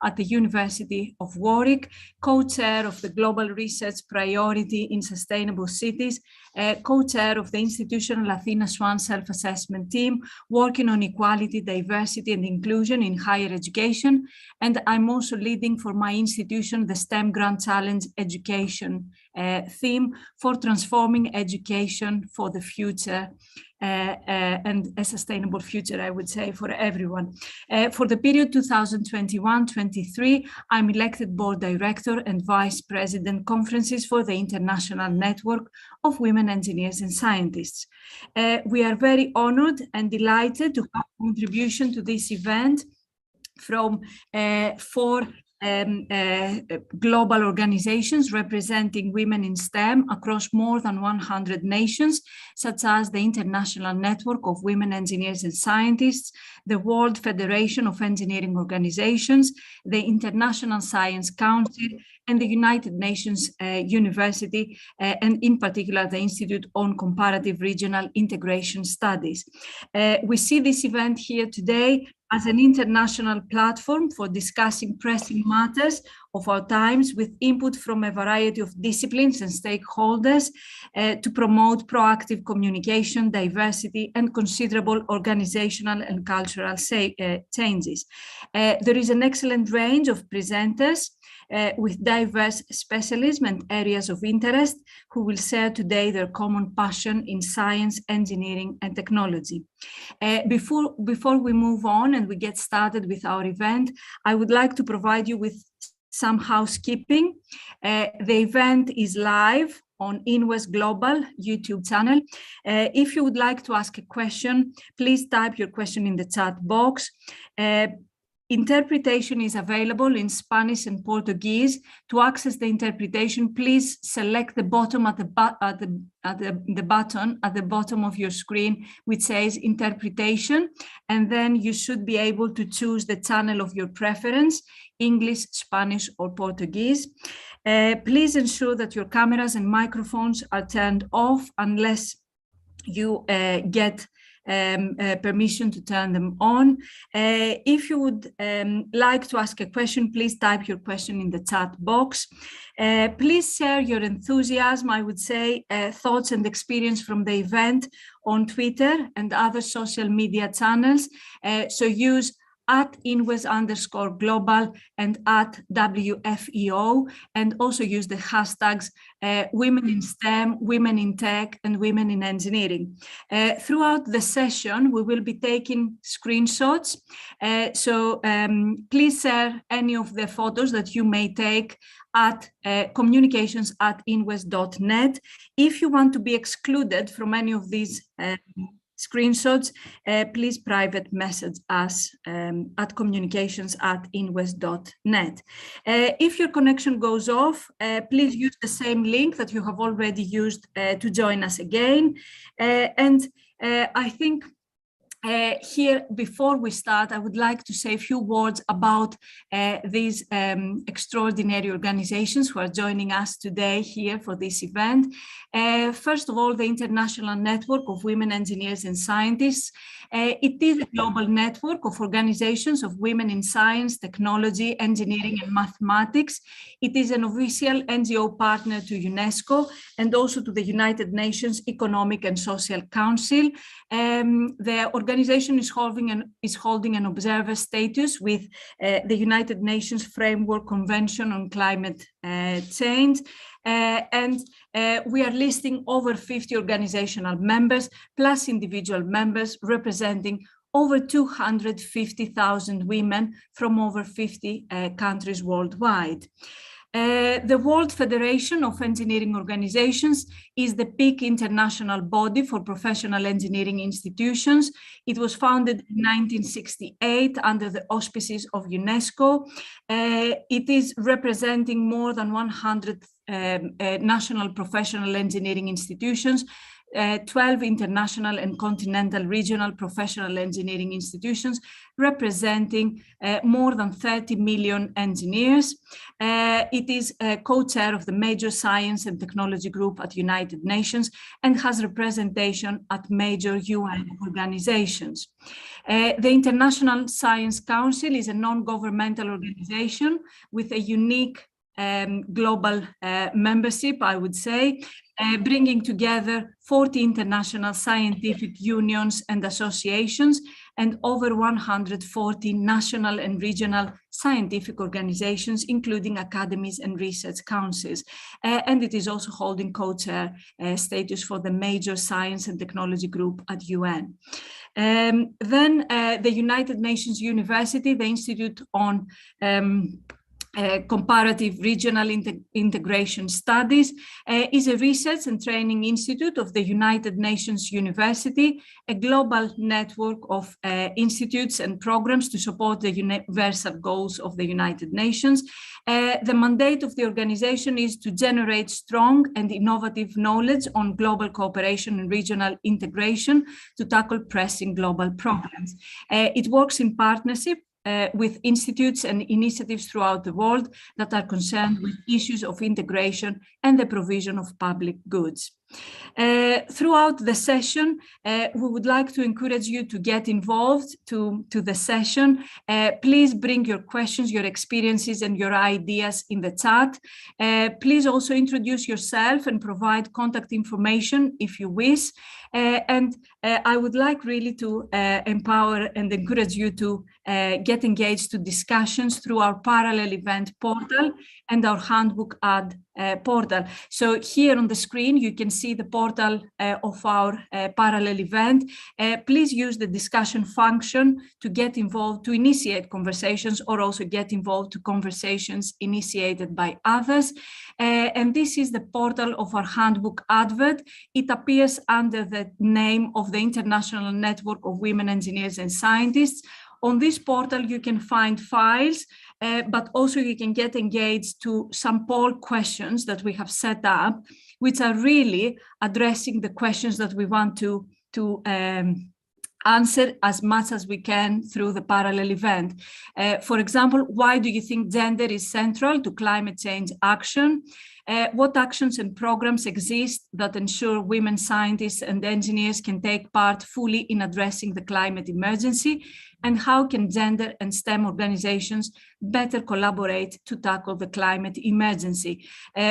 at the University of Warwick, co-chair of the Global Research Priority in Sustainable Cities, co-chair of the Institutional Athena Swan Self-Assessment Team, working on equality, diversity, and inclusion in higher education. And I'm also leading for my institution the STEM Grand Challenge Education theme for transforming education for the future. And a sustainable future, I would say, for everyone. For the period 2021-23, I'm elected board director and vice president conferences for the International Network of Women Engineers and Scientists. We are very honored and delighted to have a contribution to this event from four global organizations representing women in STEM across more than 100 nations, such as the International Network of Women Engineers and Scientists, the World Federation of Engineering Organizations, the International Science Council, and the United Nations University, and in particular, the Institute on Comparative Regional Integration Studies. We see this event here today as an international platform for discussing pressing matters of our times with input from a variety of disciplines and stakeholders to promote proactive communication, diversity, and considerable organizational and cultural changes. There is an excellent range of presenters with diverse specialism and areas of interest who will share today their common passion in science, engineering, and technology. Before we move on and we get started with our event, I would like to provide you with some housekeeping. The event is live on INWES Global YouTube channel. If you would like to ask a question, please type your question in the chat box. Interpretation is available in Spanish and Portuguese. To access the interpretation, please select the button at the button at the bottom of your screen, which says interpretation, and then you should be able to choose the channel of your preference, English, Spanish, or Portuguese. Please ensure that your cameras and microphones are turned off unless you get permission to turn them on. If you would like to ask a question, please type your question in the chat box. Please share your enthusiasm, I would say, thoughts and experience from the event on Twitter and other social media channels. So use @INWES_global and @WFEO, and also use the hashtags women in STEM, women in tech, and women in engineering. Throughout the session, we will be taking screenshots. So please share any of the photos that you may take at communications@inwes.net. If you want to be excluded from any of these screenshots, please private message us at communications@inwes.net. If your connection goes off, please use the same link that you have already used to join us again. I think here, before we start, I would like to say a few words about these extraordinary organizations who are joining us today here for this event. First of all, the International Network of Women Engineers and Scientists. It is a global network of organizations of women in science, technology, engineering, and mathematics. It is an official NGO partner to UNESCO and also to the United Nations Economic and Social Council. The organization is holding an observer status with the United Nations Framework Convention on Climate Change. We are listing over 50 organizational members plus individual members representing over 250,000 women from over 50 countries worldwide. The World Federation of Engineering Organizations is the peak international body for professional engineering institutions. It was founded in 1968 under the auspices of UNESCO. It is representing more than 100 national professional engineering institutions, 12 international and continental regional professional engineering institutions representing more than 30 million engineers. It is a co-chair of the major science and technology group at United Nations and has representation at major UN organizations. The International Science Council is a non-governmental organization with a unique global membership, I would say, bringing together 40 international scientific unions and associations and over 140 national and regional scientific organizations, including academies and research councils. And it is also holding co-chair status for the major science and technology group at UN. Then the United Nations University, the Institute on Comparative Regional Integration Studies, is a research and training institute of the United Nations University, a global network of institutes and programs to support the universal goals of the United Nations. The mandate of the organization is to generate strong and innovative knowledge on global cooperation and regional integration to tackle pressing global problems. It works in partnership with institutes and initiatives throughout the world that are concerned with issues of integration and the provision of public goods. Throughout the session, we would like to encourage you to get involved to the session. Please bring your questions, your experiences, and your ideas in the chat. Please also introduce yourself and provide contact information if you wish. And I would like really to empower and encourage you to get engaged to discussions through our parallel event portal and our handbook ad portal. So here on the screen, you can see the portal of our parallel event. Please use the discussion function to get involved, to initiate conversations, or also get involved to conversations initiated by others. And this is the portal of our handbook advert. It appears under the name of the International Network of Women Engineers and Scientists. On this portal, you can find files, but also you can get engaged to some poll questions that we have set up, which are really addressing the questions that we want to answer as much as we can through the parallel event. For example, why do you think gender is central to climate change action? What actions and programs exist that ensure women scientists and engineers can take part fully in addressing the climate emergency? And how can gender and STEM organizations better collaborate to tackle the climate emergency?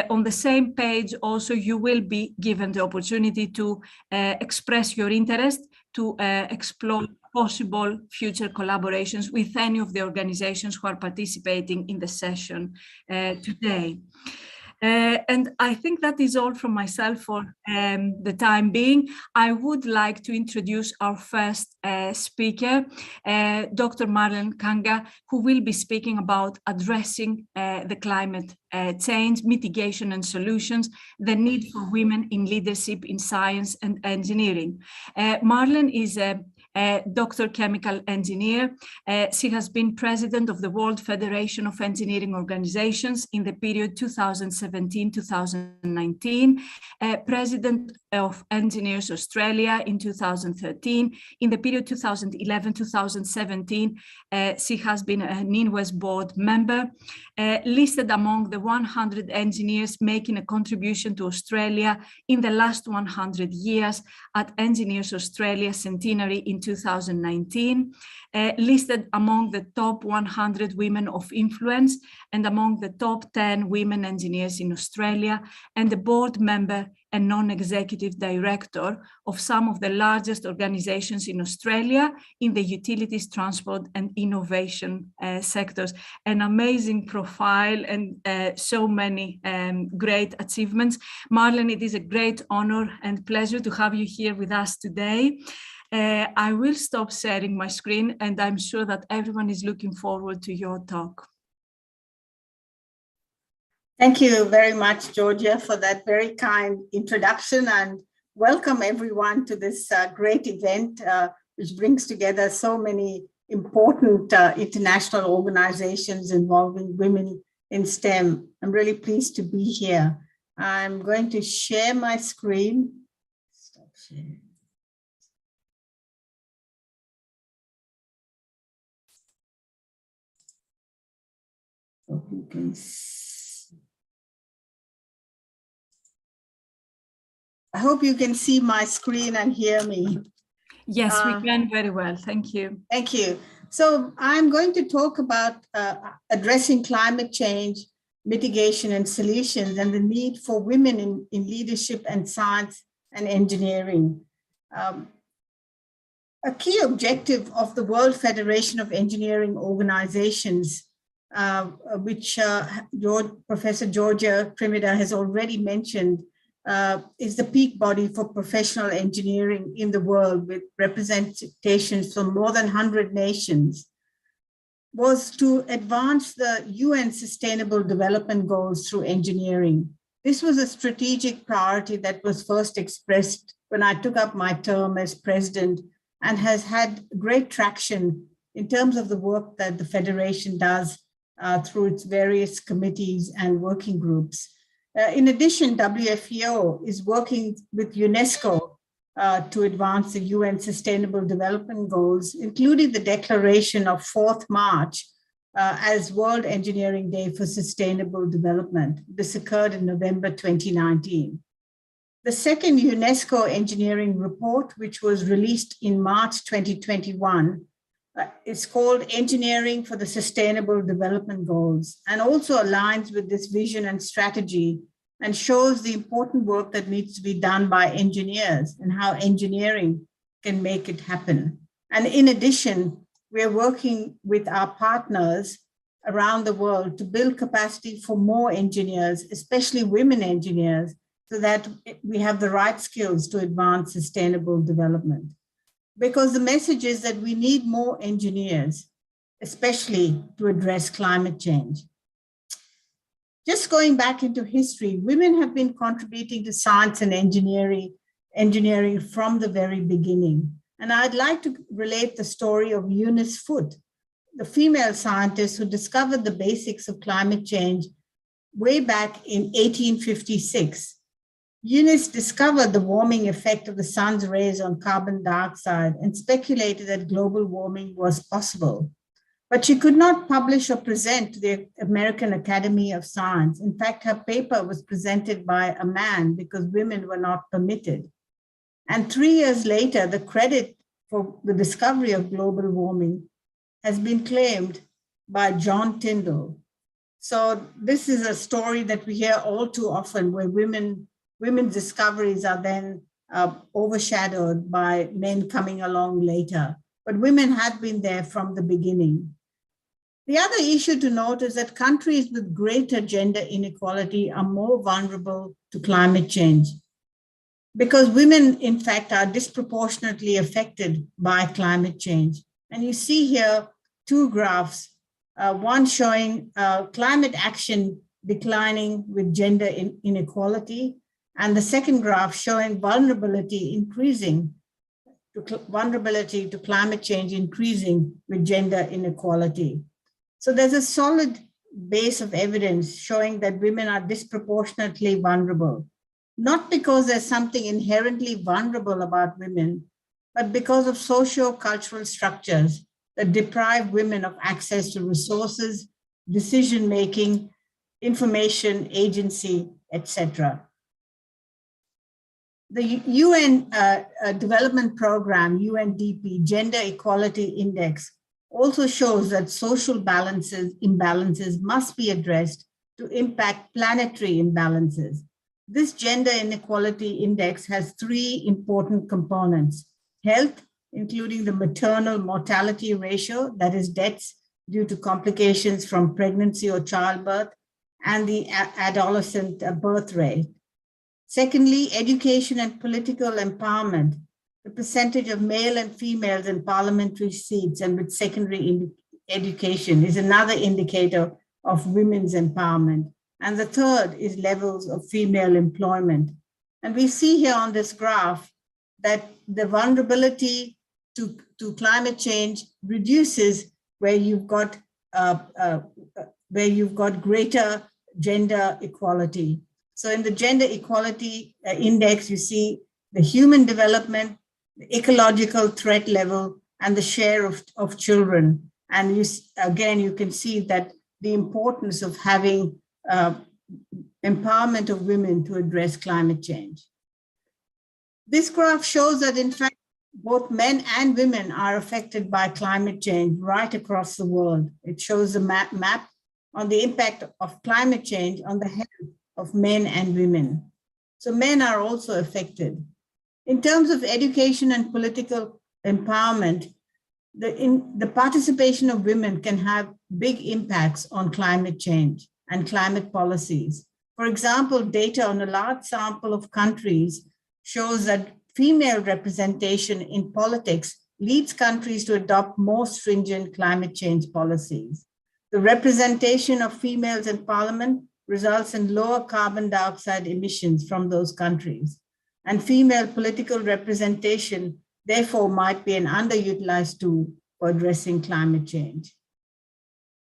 On the same page, also, you will be given the opportunity to express your interest, to explore possible future collaborations with any of the organizations who are participating in the session today. And I think that is all from myself for the time being. I would like to introduce our first speaker, Dr. Marilyn Kanga, who will be speaking about addressing the climate change, mitigation and solutions, the need for women in leadership in science and engineering. Marilyn is a Dr. Chemical Engineer. She has been president of the World Federation of Engineering Organizations in the period 2017-2019, president of Engineers Australia in 2013. In the period 2011-2017, she has been an INWES board member, listed among the 100 engineers making a contribution to Australia in the last 100 years at Engineers Australia Centenary in 2019, listed among the top 100 women of influence and among the top 10 women engineers in Australia, and a board member and non-executive director of some of the largest organizations in Australia in the utilities, transport, and innovation sectors. An amazing profile and so many great achievements. Marilyn, it is a great honor and pleasure to have you here with us today. I will stop sharing my screen, and I'm sure that everyone is looking forward to your talk. Thank you very much, Georgia, for that very kind introduction, and welcome everyone to this great event, which brings together so many important international organizations involving women in STEM. I'm really pleased to be here. I'm going to share my screen. Stop share. Hope you can see. I hope you can see my screen and hear me. Yes, we can very well. Thank you. Thank you. So I'm going to talk about addressing climate change, mitigation and solutions, and the need for women in leadership and science and engineering. A key objective of the World Federation of Engineering Organizations, which Professor Georgia Trimida has already mentioned, is the peak body for professional engineering in the world, with representations from more than 100 nations, was to advance the UN Sustainable Development Goals through engineering. This was a strategic priority that was first expressed when I took up my term as president, and has had great traction in terms of the work that the Federation does through its various committees and working groups. In addition, WFEO is working with UNESCO to advance the UN Sustainable Development Goals, including the declaration of 4th March as World Engineering Day for Sustainable Development. This occurred in November 2019. The second UNESCO engineering report, which was released in March 2021, is called Engineering for the Sustainable Development Goals, and also aligns with this vision and strategy, and shows the important work that needs to be done by engineers and how engineering can make it happen. And in addition, we're working with our partners around the world to build capacity for more engineers, especially women engineers, so that we have the right skills to advance sustainable development. Because the message is that we need more engineers, especially to address climate change. Just going back into history, women have been contributing to science and engineering from the very beginning. And I'd like to relate the story of Eunice Foote, the female scientist who discovered the basics of climate change way back in 1856. Eunice discovered the warming effect of the sun's rays on carbon dioxide and speculated that global warming was possible. But she could not publish or present to the American Academy of Science. In fact, her paper was presented by a man because women were not permitted. And 3 years later, the credit for the discovery of global warming has been claimed by John Tyndall. So this is a story that we hear all too often, where women's discoveries are then overshadowed by men coming along later. But women had been there from the beginning. The other issue to note is that countries with greater gender inequality are more vulnerable to climate change, because women, in fact, are disproportionately affected by climate change. And you see here 2 graphs, one showing climate action declining with gender inequality, and the second graph showing vulnerability to climate change increasing with gender inequality. So there's a solid base of evidence showing that women are disproportionately vulnerable, not because there's something inherently vulnerable about women, but because of socio-cultural structures that deprive women of access to resources, decision-making, information, agency, etc. The UN Development Program, UNDP, Gender Equality Index, also shows that social imbalances must be addressed to impact planetary imbalances. This Gender Inequality Index has 3 important components: health, including the maternal mortality ratio, that is deaths due to complications from pregnancy or childbirth, and the adolescent birth rate. Secondly, education and political empowerment. The percentage of male and females in parliamentary seats and with secondary education is another indicator of women's empowerment. And the third is levels of female employment. And we see here on this graph that the vulnerability to climate change reduces where you've got greater gender equality. So in the Gender Equality Index, you see the human development, the ecological threat level, and the share of children. And again, you can see that the importance of having empowerment of women to address climate change. This graph shows that, in fact, both men and women are affected by climate change right across the world. It shows a map on the impact of climate change on the health of men and women. So men are also affected. In terms of education and political empowerment, the participation of women can have big impacts on climate change and climate policies. For example, data on a large sample of countries shows that female representation in politics leads countries to adopt more stringent climate change policies. The representation of females in parliament results in lower carbon dioxide emissions from those countries. And female political representation, therefore, might be an underutilized tool for addressing climate change.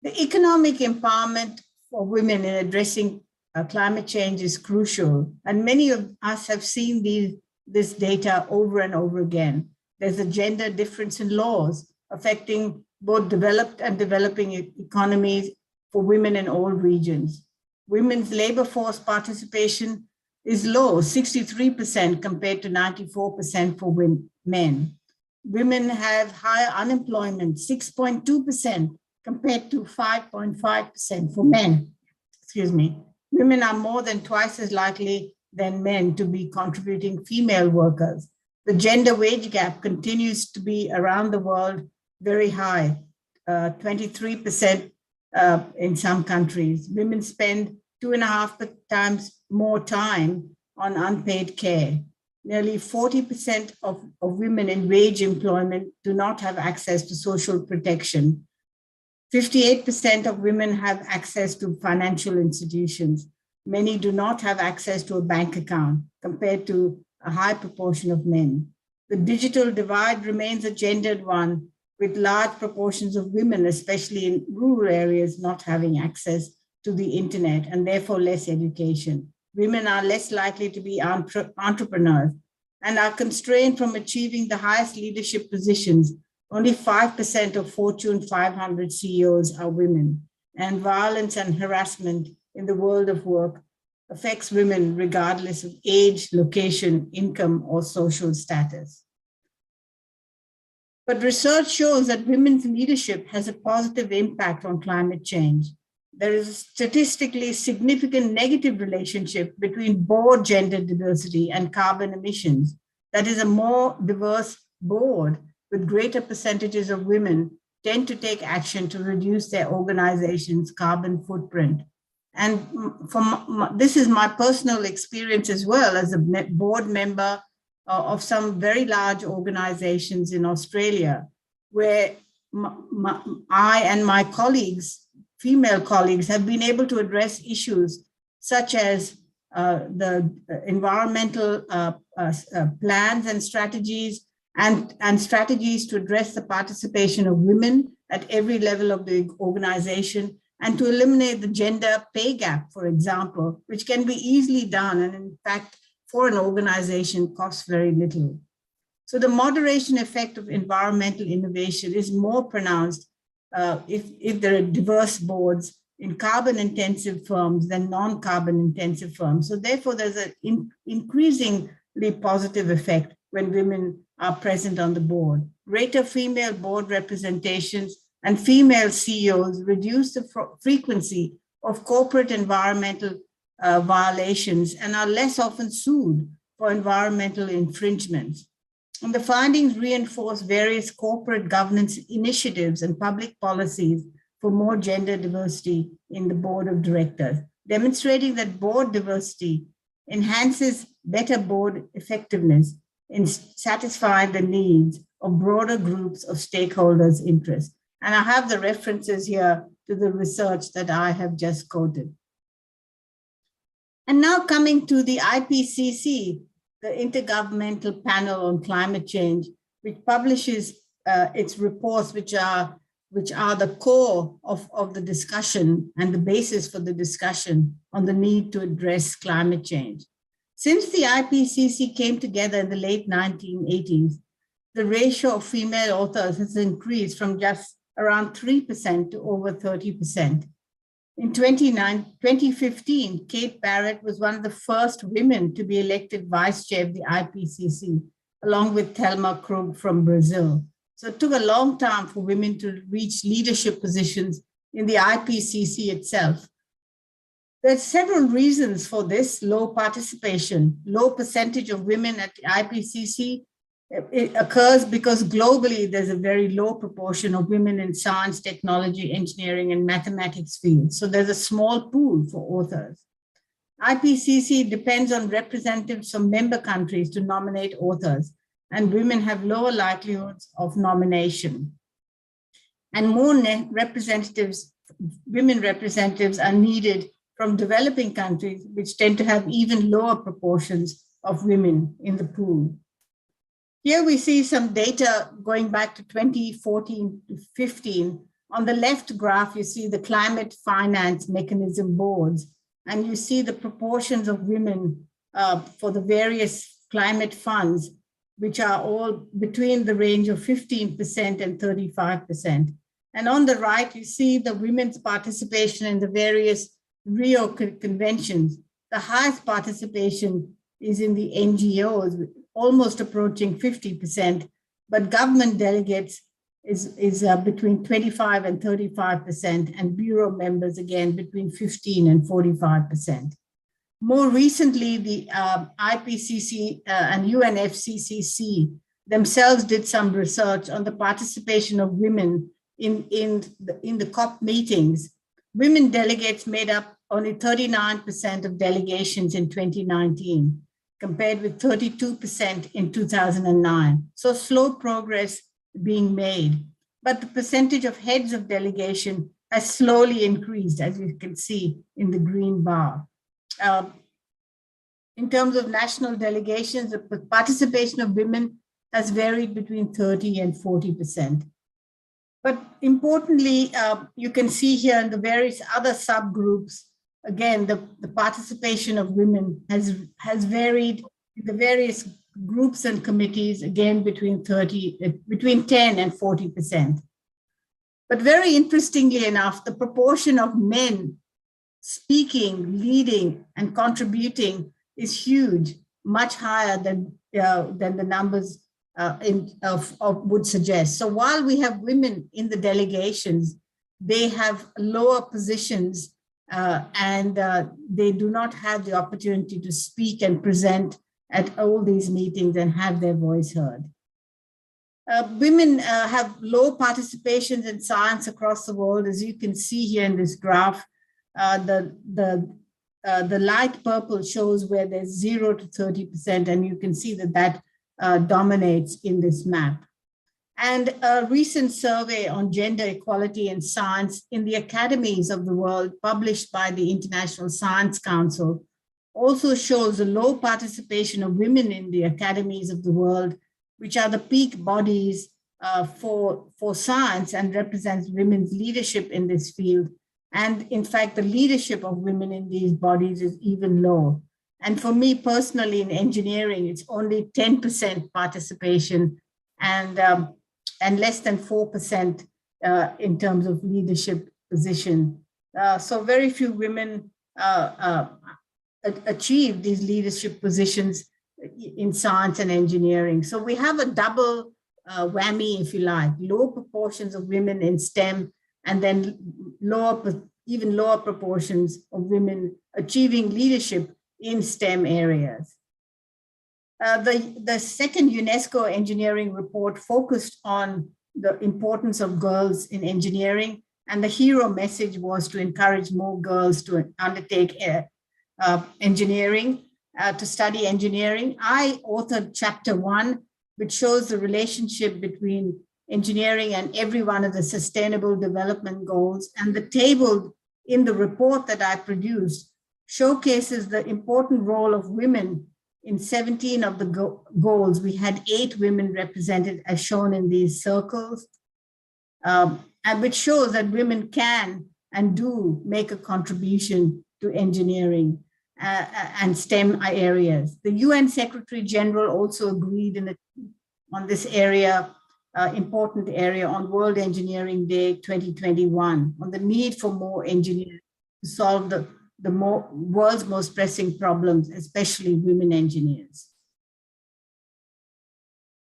The economic empowerment for women in addressing climate change is crucial, and many of us have seen this data over and over again. There's a gender difference in laws affecting both developed and developing economies for women in all regions. Women's labor force participation is low, 63% compared to 94% for men. Women have higher unemployment, 6.2% compared to 5.5% for men. Excuse me. Women are more than twice as likely than men to be contributing female workers. The gender wage gap continues to be around the world very high, 23% in some countries. Women spend 2.5 times more time on unpaid care. Nearly 40% of women in wage employment do not have access to social protection. 58% of women have access to financial institutions. Many do not have access to a bank account compared to a high proportion of men. The digital divide remains a gendered one, with large proportions of women, especially in rural areas, not having access to the internet and therefore less education. Women are less likely to be entrepreneurs and are constrained from achieving the highest leadership positions. Only 5% of Fortune 500 CEOs are women, and violence and harassment in the world of work affects women regardless of age, location, income, or social status. But research shows that women's leadership has a positive impact on climate change. There is a statistically significant negative relationship between board gender diversity and carbon emissions. That is, a more diverse board with greater percentages of women tend to take action to reduce their organization's carbon footprint. And this is my personal experience as well as a board member of some very large organizations in Australia, where I and my colleagues, female colleagues, have been able to address issues such as the environmental plans and strategies, and strategies to address the participation of women at every level of the organization, and to eliminate the gender pay gap, for example, which can be easily done, and in fact, for an organization costs very little. So the moderation effect of environmental innovation is more pronounced if there are diverse boards in carbon-intensive firms than non-carbon-intensive firms. So therefore, there's an increasingly positive effect when women are present on the board. Greater female board representations and female CEOs reduce the frequency of corporate environmental violations and are less often sued for environmental infringements. And the findings reinforce various corporate governance initiatives and public policies for more gender diversity in the board of directors, demonstrating that board diversity enhances better board effectiveness in satisfying the needs of broader groups of stakeholders' interests. And I have the references here to the research that I have just quoted. And now coming to the IPCC, the Intergovernmental Panel on Climate Change, which publishes its reports, which are the core of the discussion and the basis for the discussion on the need to address climate change. Since the IPCC came together in the late 1980s, the ratio of female authors has increased from just around 3% to over 30%. In 2015, Kate Barrett was one of the first women to be elected vice chair of the IPCC, along with Thelma Krug from Brazil. So it took a long time for women to reach leadership positions in the IPCC itself. There's several reasons for this low participation. Low percentage of women at the IPCC. It occurs because globally there's a very low proportion of women in science, technology, engineering, and mathematics fields. So there's a small pool for authors. IPCC depends on representatives from member countries to nominate authors, and women have lower likelihoods of nomination. And more women representatives are needed from developing countries, which tend to have even lower proportions of women in the pool. Here we see some data going back to 2014 to 15. On the left graph, you see the climate finance mechanism boards, and you see the proportions of women for the various climate funds, which are all between the range of 15% and 35%. And on the right, you see the women's participation in the various Rio conventions. The highest participation is in the NGOs, almost approaching 50%, but government delegates is between 25 and 35%, and bureau members, again, between 15 and 45%. More recently, the IPCC and UNFCCC themselves did some research on the participation of women in the COP meetings. Women delegates made up only 39% of delegations in 2019, compared with 32% in 2009. So slow progress being made. But the percentage of heads of delegation has slowly increased, as you can see in the green bar. In terms of national delegations, the participation of women has varied between 30 and 40%. But importantly, you can see here in the various other subgroups, again, the participation of women has varied in the various groups and committees, again, between 10 and 40%. But very interestingly enough, the proportion of men speaking, leading, and contributing is huge, much higher than the numbers would suggest. So while we have women in the delegations, they have lower positions and they do not have the opportunity to speak and present at all these meetings and have their voice heard. Women have low participations in science across the world, as you can see here in this graph. The light purple shows where there's 0 to 30%, and you can see that dominates in this map. And a recent survey on gender equality in science in the academies of the world, published by the International Science Council, also shows a low participation of women in the academies of the world, which are the peak bodies for science and represents women's leadership in this field. And in fact, the leadership of women in these bodies is even low. And for me personally, in engineering, it's only 10% participation and less than 4% in terms of leadership position. So very few women achieve these leadership positions in science and engineering. So we have a double whammy, if you like, low proportions of women in STEM, and then even lower proportions of women achieving leadership in STEM areas. The second UNESCO engineering report focused on the importance of girls in engineering, and the hero message was to encourage more girls to undertake engineering, to study engineering. I authored chapter 1, which shows the relationship between engineering and every one of the sustainable development goals. And the table in the report that I produced showcases the important role of women in 17 of the goals. We had 8 women represented, as shown in these circles, and which shows that women can and do make a contribution to engineering. and STEM areas. The UN Secretary General also agreed on this area, important area, on World Engineering Day 2021, on the need for more engineers to solve the world's most pressing problems, especially women engineers.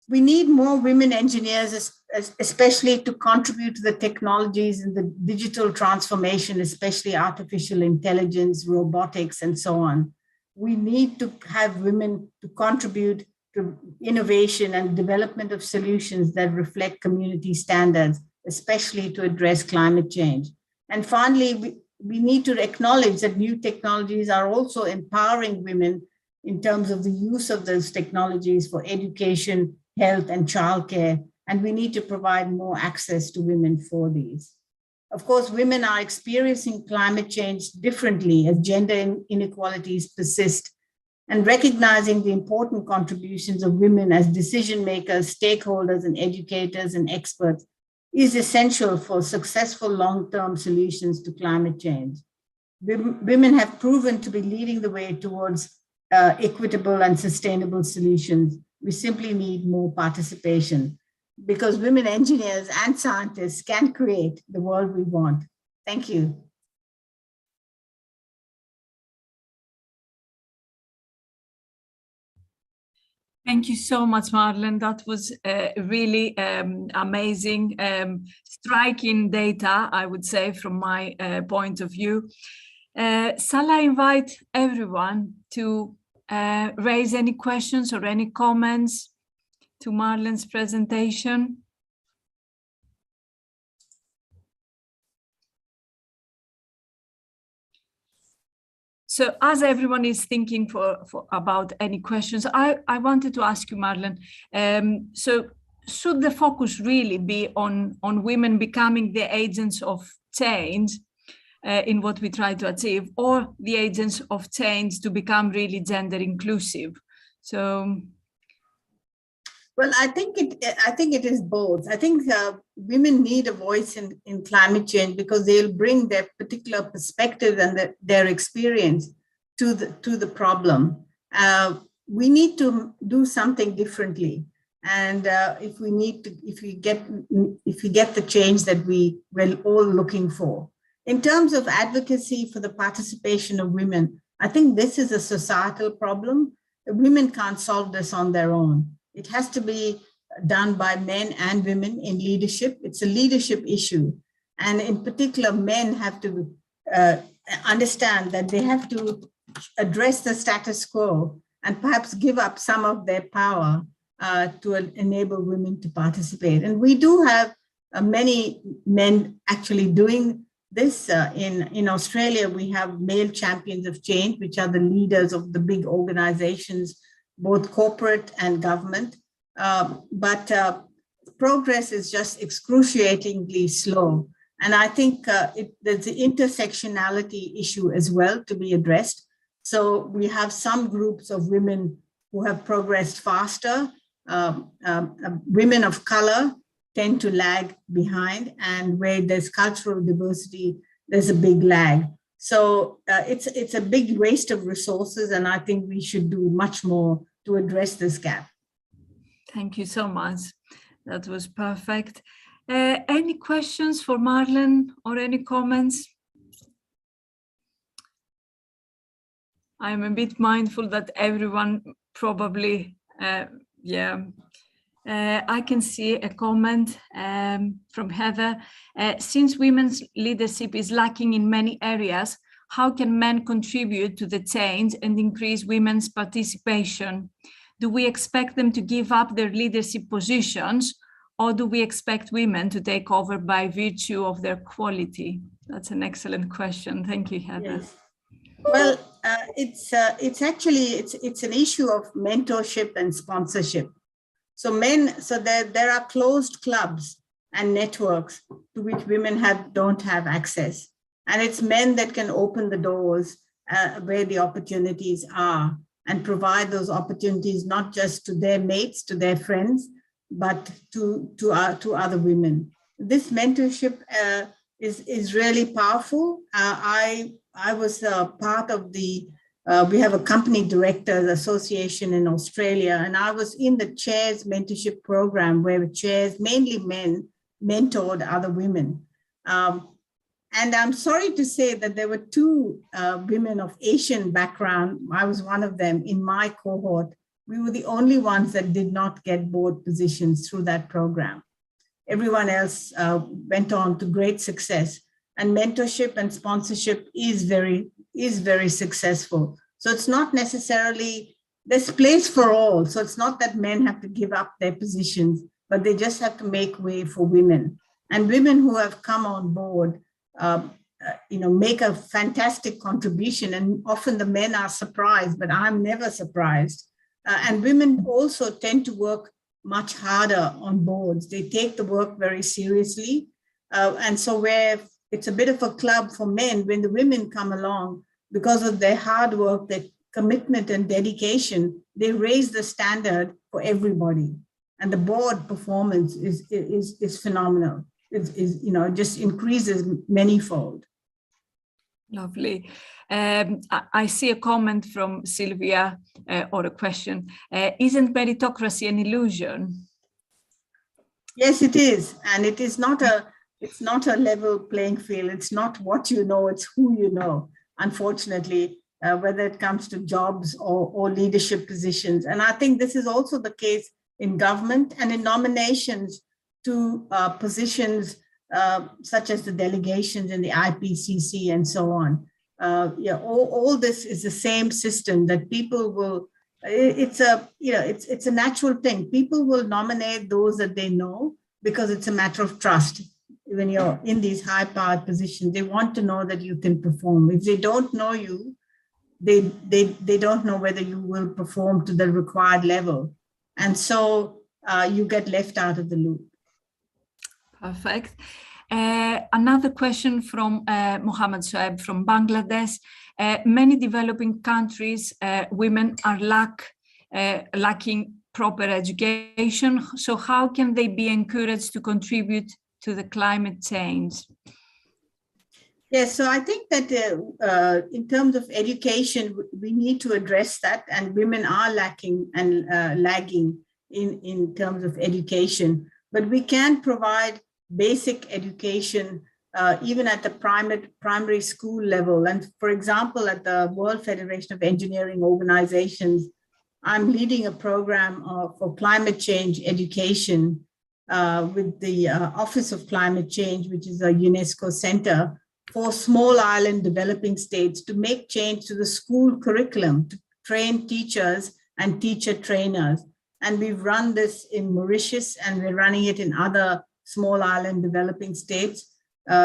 We need more women engineers, especially to contribute to the technologies and the digital transformation, especially artificial intelligence, robotics, and so on. We need to have women to contribute to innovation and development of solutions that reflect community standards, especially to address climate change. And finally, we need to acknowledge that new technologies are also empowering women in terms of the use of those technologies for education, health, and childcare, and we need to provide more access to women for these. Of course, women are experiencing climate change differently as gender inequalities persist, and recognizing the important contributions of women as decision makers, stakeholders, and educators and experts is essential for successful long-term solutions to climate change. Women have proven to be leading the way towards equitable and sustainable solutions. We simply need more participation because women engineers and scientists can create the world we want. Thank you. Thank you so much, Marilyn. That was really amazing, striking data, I would say, from my point of view. Shall I invite everyone to raise any questions or any comments to Marilyn's presentation? So as everyone is thinking about any questions, I wanted to ask you, Marilyn, so should the focus really be on women becoming the agents of change in what we try to achieve, or the agents of change to become really gender inclusive? So, well, I think it is both. I think women need a voice in climate change because they'll bring their particular perspective and their experience to the problem. We need to do something differently, and if we get the change that we're all looking for. In terms of advocacy for the participation of women, I think this is a societal problem. Women can't solve this on their own. It has to be done by men and women in leadership. It's a leadership issue. And in particular, men have to understand that they have to address the status quo and perhaps give up some of their power to enable women to participate. And we do have many men actually doing this. In Australia, we have male champions of change, which are the leaders of the big organizations, both corporate and government, but progress is just excruciatingly slow. And I think there's the intersectionality issue as well to be addressed. So we have some groups of women who have progressed faster. Women of color tend to lag behind, and where there's cultural diversity, there's a big lag. So it's a big waste of resources, and I think we should do much more to address this gap. Thank you so much. That was perfect. Any questions for Marilyn or any comments? I'm a bit mindful that everyone probably, I can see a comment from Heather. Since women's leadership is lacking in many areas, how can men contribute to the change and increase women's participation? Do we expect them to give up their leadership positions, or do we expect women to take over by virtue of their quality? That's an excellent question. Thank you, Heather. Yes. Well, it's actually an issue of mentorship and sponsorship. So there are closed clubs and networks to which women don't have access. And it's men that can open the doors where the opportunities are and provide those opportunities not just to their mates, to their friends, but to other women. This mentorship is really powerful. I was part of the We have a company directors association in Australia, and I was in the chairs mentorship program where chairs, mainly men, mentored other women. And I'm sorry to say that there were two women of Asian background. I was one of them in my cohort. We were the only ones that did not get board positions through that program. Everyone else went on to great success. And mentorship and sponsorship is very successful. So it's not necessarily, there's place for all. So it's not that men have to give up their positions, but they just have to make way for women. And women who have come on board, make a fantastic contribution. And often the men are surprised, but I'm never surprised. And women also tend to work much harder on boards. They take the work very seriously. And so where it's a bit of a club for men, when the women come along, because of their hard work, their commitment and dedication, they raise the standard for everybody. And the board performance is phenomenal. It just increases manyfold. Lovely. I see a comment from Sylvia or a question. Isn't meritocracy an illusion? Yes, it is. And it is not it's not a level playing field. It's not what you know, it's who you know, unfortunately, whether it comes to jobs or leadership positions. And I think this is also the case in government and in nominations to positions such as the delegations in the IPCC and so on. All this is the same system that people will, it's a natural thing. People will nominate those that they know because it's a matter of trust. When you're in these high-powered positions, they want to know that you can perform. If they don't know you, they don't know whether you will perform to the required level. And so you get left out of the loop. Perfect. Another question from Mohammed Soeb from Bangladesh. Many developing countries, women are lacking proper education. So how can they be encouraged to contribute to the climate change? Yes, so I think that in terms of education, we need to address that, and women are lacking and lagging in terms of education. But we can provide basic education even at the primary school level. And for example, at the World Federation of Engineering Organizations, I'm leading a program for climate change education with the Office of Climate Change, which is a UNESCO center for small island developing states to make change to the school curriculum, to train teachers and teacher trainers. And we've run this in Mauritius, and we're running it in other small island developing states,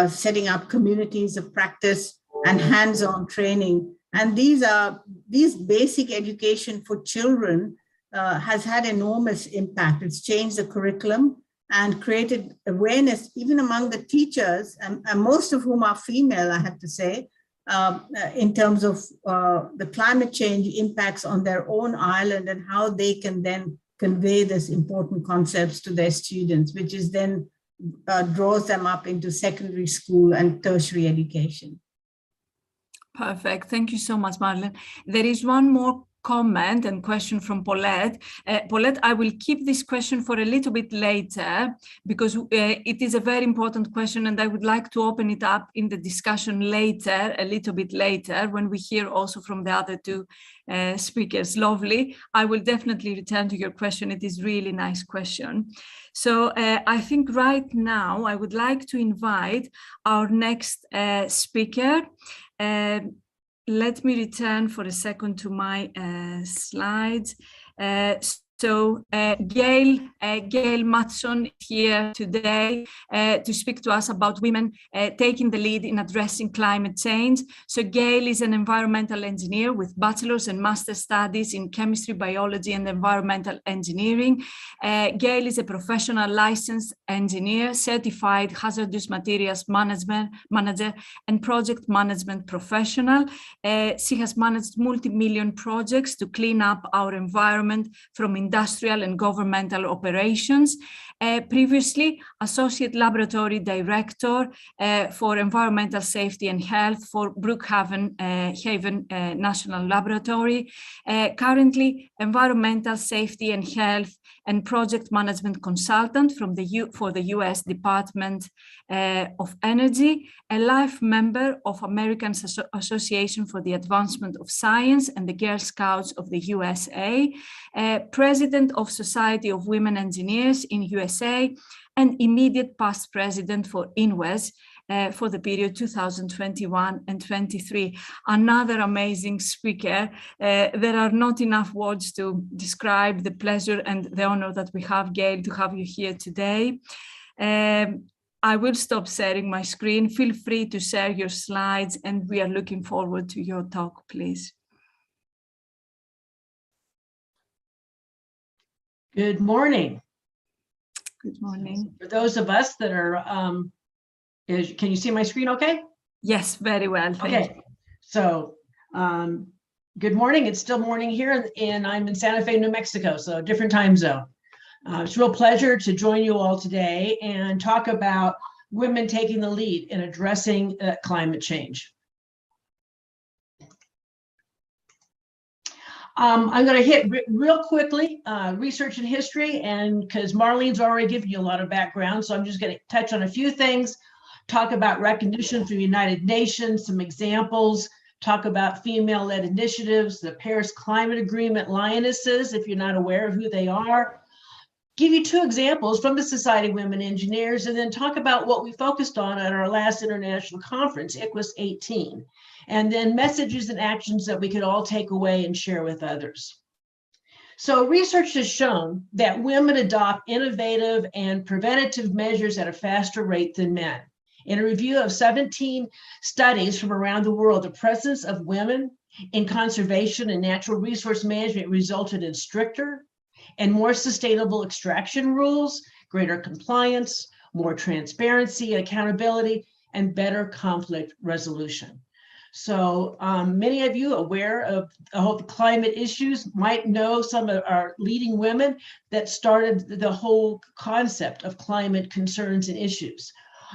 setting up communities of practice and hands-on training. And these basic education for children has had enormous impact. It's changed the curriculum and created awareness even among the teachers, and most of whom are female, I have to say, in terms of the climate change impacts on their own island and how they can then convey this important concepts to their students, which is then draws them up into secondary school and tertiary education. Perfect. Thank you so much, Marilyn. There is one more comment and question from Paulette. Paulette, I will keep this question for a little bit later because it is a very important question, and I would like to open it up in the discussion later, a little bit later, when we hear also from the other two speakers. Lovely. I will definitely return to your question. It is really nice question. So I think right now I would like to invite our next speaker. Let me return for a second to my slides. So Gail Matson is here today to speak to us about women taking the lead in addressing climate change. So Gail is an environmental engineer with bachelor's and master's studies in chemistry, biology, and environmental engineering. Gail is a professional licensed engineer, certified hazardous materials manager, and project management professional. She has managed multi-million projects to clean up our environment from industrial and governmental operations. Previously, Associate Laboratory Director for Environmental Safety and Health for Brookhaven National Laboratory. Currently, Environmental Safety and Health and Project Management Consultant for the US Department of Energy, a life member of American Association for the Advancement of Science and the Girl Scouts of the USA, President of Society of Women Engineers in USA, and immediate past president for INWES for the period 2021 and 23. Another amazing speaker. There are not enough words to describe the pleasure and the honor that we have, Gail, to have you here today. I will stop sharing my screen. Feel free to share your slides, and we are looking forward to your talk, please. Good morning. Good morning. For those of us that are, can you see my screen okay? Yes, very well, thank you. So good morning. It's still morning here, and I'm in Santa Fe, New Mexico, so different time zone. It's a real pleasure to join you all today and talk about women taking the lead in addressing climate change. I'm going to hit real quickly research and history, and because Marlene's already given you a lot of background, so I'm just going to touch on a few things, talk about recognition through the United Nations, some examples, talk about female-led initiatives, the Paris Climate Agreement Lionesses, if you're not aware of who they are, give you two examples from the Society of Women Engineers, and then talk about what we focused on at our last international conference, ICWIS 18, and then messages and actions that we could all take away and share with others. So research has shown that women adopt innovative and preventative measures at a faster rate than men. In a review of 17 studies from around the world, the presence of women in conservation and natural resource management resulted in stricter and more sustainable extraction rules, greater compliance, more transparency and accountability, and better conflict resolution. So many of you aware of the climate issues might know some of our leading women that started the whole concept of climate concerns and issues.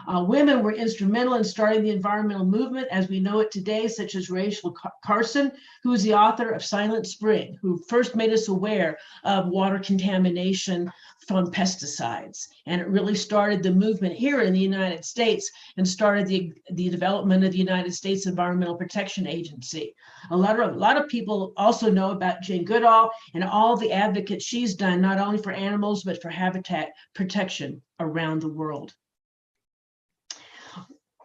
Women were instrumental in starting the environmental movement as we know it today, such as Rachel Carson, who is the author of Silent Spring, who first made us aware of water contamination from pesticides. And it really started the movement here in the United States and started the development of the United States Environmental Protection Agency. A lot of people also know about Jane Goodall and all the advocates she's done, not only for animals, but for habitat protection around the world.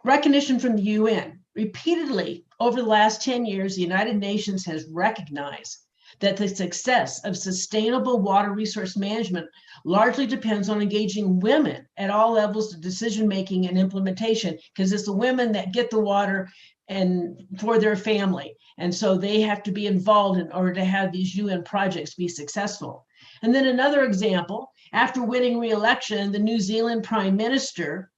Recognition from the UN. Repeatedly over the last 10 years, the United Nations has recognized that the success of sustainable water resource management largely depends on engaging women at all levels of decision-making and implementation, because it's the women that get the water and for their family. And so they have to be involved in order to have these UN projects be successful. And then another example, after winning re-election, the New Zealand Prime Minister,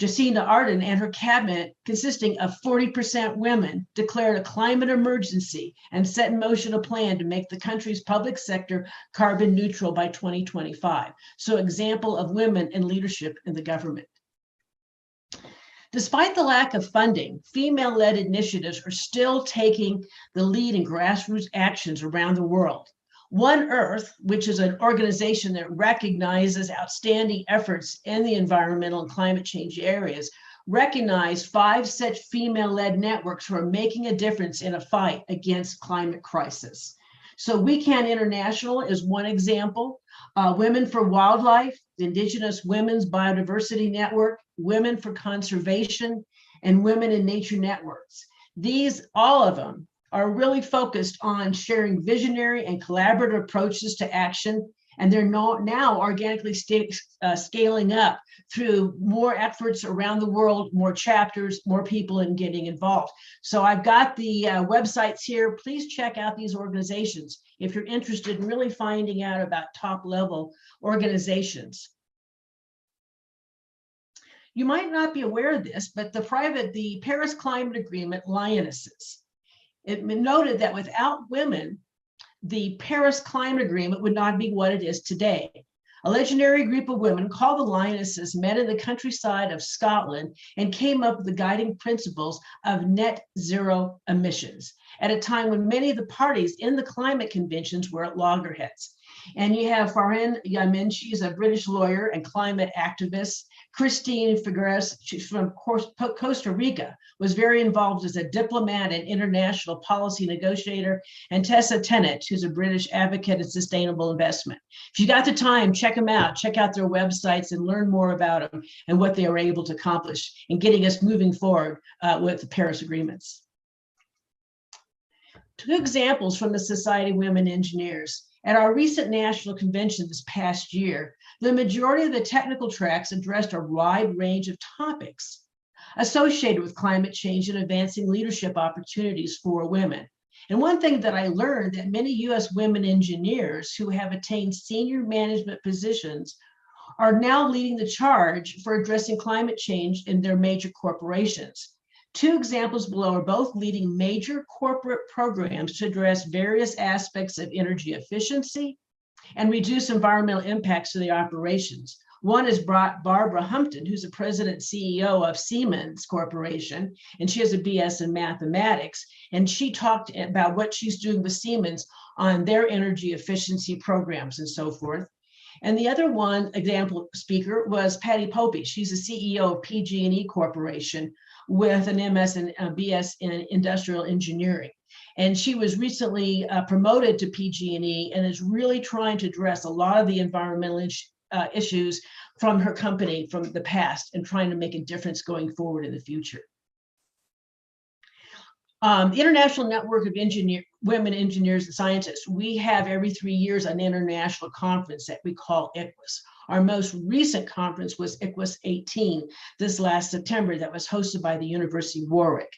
Jacinda Ardern, and her cabinet, consisting of 40% women, declared a climate emergency and set in motion a plan to make the country's public sector carbon neutral by 2025. So example of women in leadership in the government. Despite the lack of funding, female-led initiatives are still taking the lead in grassroots actions around the world. One Earth, which is an organization that recognizes outstanding efforts in the environmental and climate change areas, recognized 5 such female-led networks who are making a difference in a fight against climate crisis. So We Can International is one example. Women for Wildlife, the Indigenous Women's Biodiversity Network, Women for Conservation, and Women in Nature Networks. These, all of them, are really focused on sharing visionary and collaborative approaches to action, and they're now organically scaling up through more efforts around the world, more chapters, more people in getting involved. So I've got the websites here. Please check out these organizations if you're interested in really finding out about top-level organizations. You might not be aware of this, but the Paris Climate Agreement Lionesses. It noted that without women, the Paris Climate Agreement would not be what it is today. A legendary group of women called the Lionesses met in the countryside of Scotland and came up with the guiding principles of net zero emissions at a time when many of the parties in the climate conventions were at loggerheads. And you have Farin Yamin, she's a British lawyer and climate activist. Christine Figueres, she's from Costa Rica, was very involved as a diplomat and international policy negotiator. And Tessa Tennant, who's a British advocate of sustainable investment. If you got the time, check them out. Check out their websites and learn more about them and what they were able to accomplish in getting us moving forward with the Paris agreements. Two examples from the Society of Women Engineers. At our recent national convention this past year, the majority of the technical tracks addressed a wide range of topics associated with climate change and advancing leadership opportunities for women. And one thing that I learned that many US women engineers who have attained senior management positions are now leading the charge for addressing climate change in their major corporations. Two examples below are both leading major corporate programs to address various aspects of energy efficiency and reduce environmental impacts to the operations. One is Barbara Humpton, who's the president and CEO of Siemens Corporation, and she has a BS in mathematics. And she talked about what she's doing with Siemens on their energy efficiency programs and so forth. And the other one example speaker was Patty Popey. She's the CEO of PG&E Corporation with an MS and BS in industrial engineering. And she was recently promoted to PG&E and is really trying to address a lot of the environmental issues from her company from the past and trying to make a difference going forward in the future. The International Network of Women Engineers and Scientists, we have every 3 years an international conference that we call ICWIS. Our most recent conference was ICWIS 18 this last September that was hosted by the University of Warwick.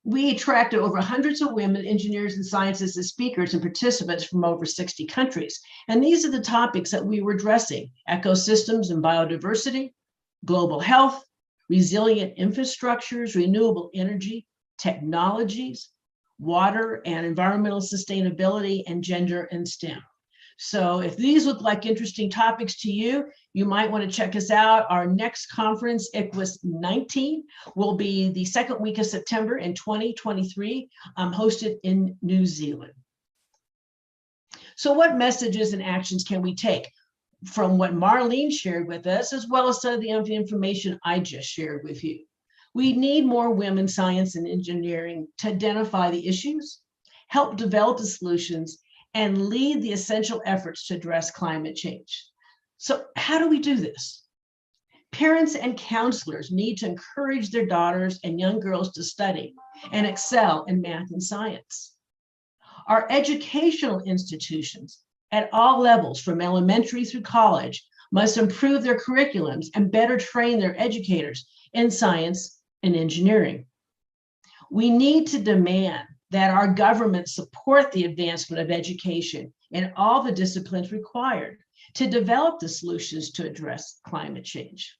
We attracted over hundreds of women engineers and scientists as speakers and participants from over 60 countries. And these are the topics that we were addressing: ecosystems and biodiversity, global health, resilient infrastructures, renewable energy, technologies, water and environmental sustainability, and gender and STEM. So if these look like interesting topics to you, you might want to check us out. Our next conference, ICWIS 19, will be the second week of September in 2023, hosted in New Zealand. So what messages and actions can we take from what Marlene shared with us, as well as some of the information I just shared with you? We need more women science and engineering to identify the issues, help develop the solutions, and lead the essential efforts to address climate change. So how do we do this? Parents and counselors need to encourage their daughters and young girls to study and excel in math and science. Our educational institutions at all levels, from elementary through college, must improve their curriculums and better train their educators in science and engineering. We need to demand that our government support the advancement of education in all the disciplines required to develop the solutions to address climate change.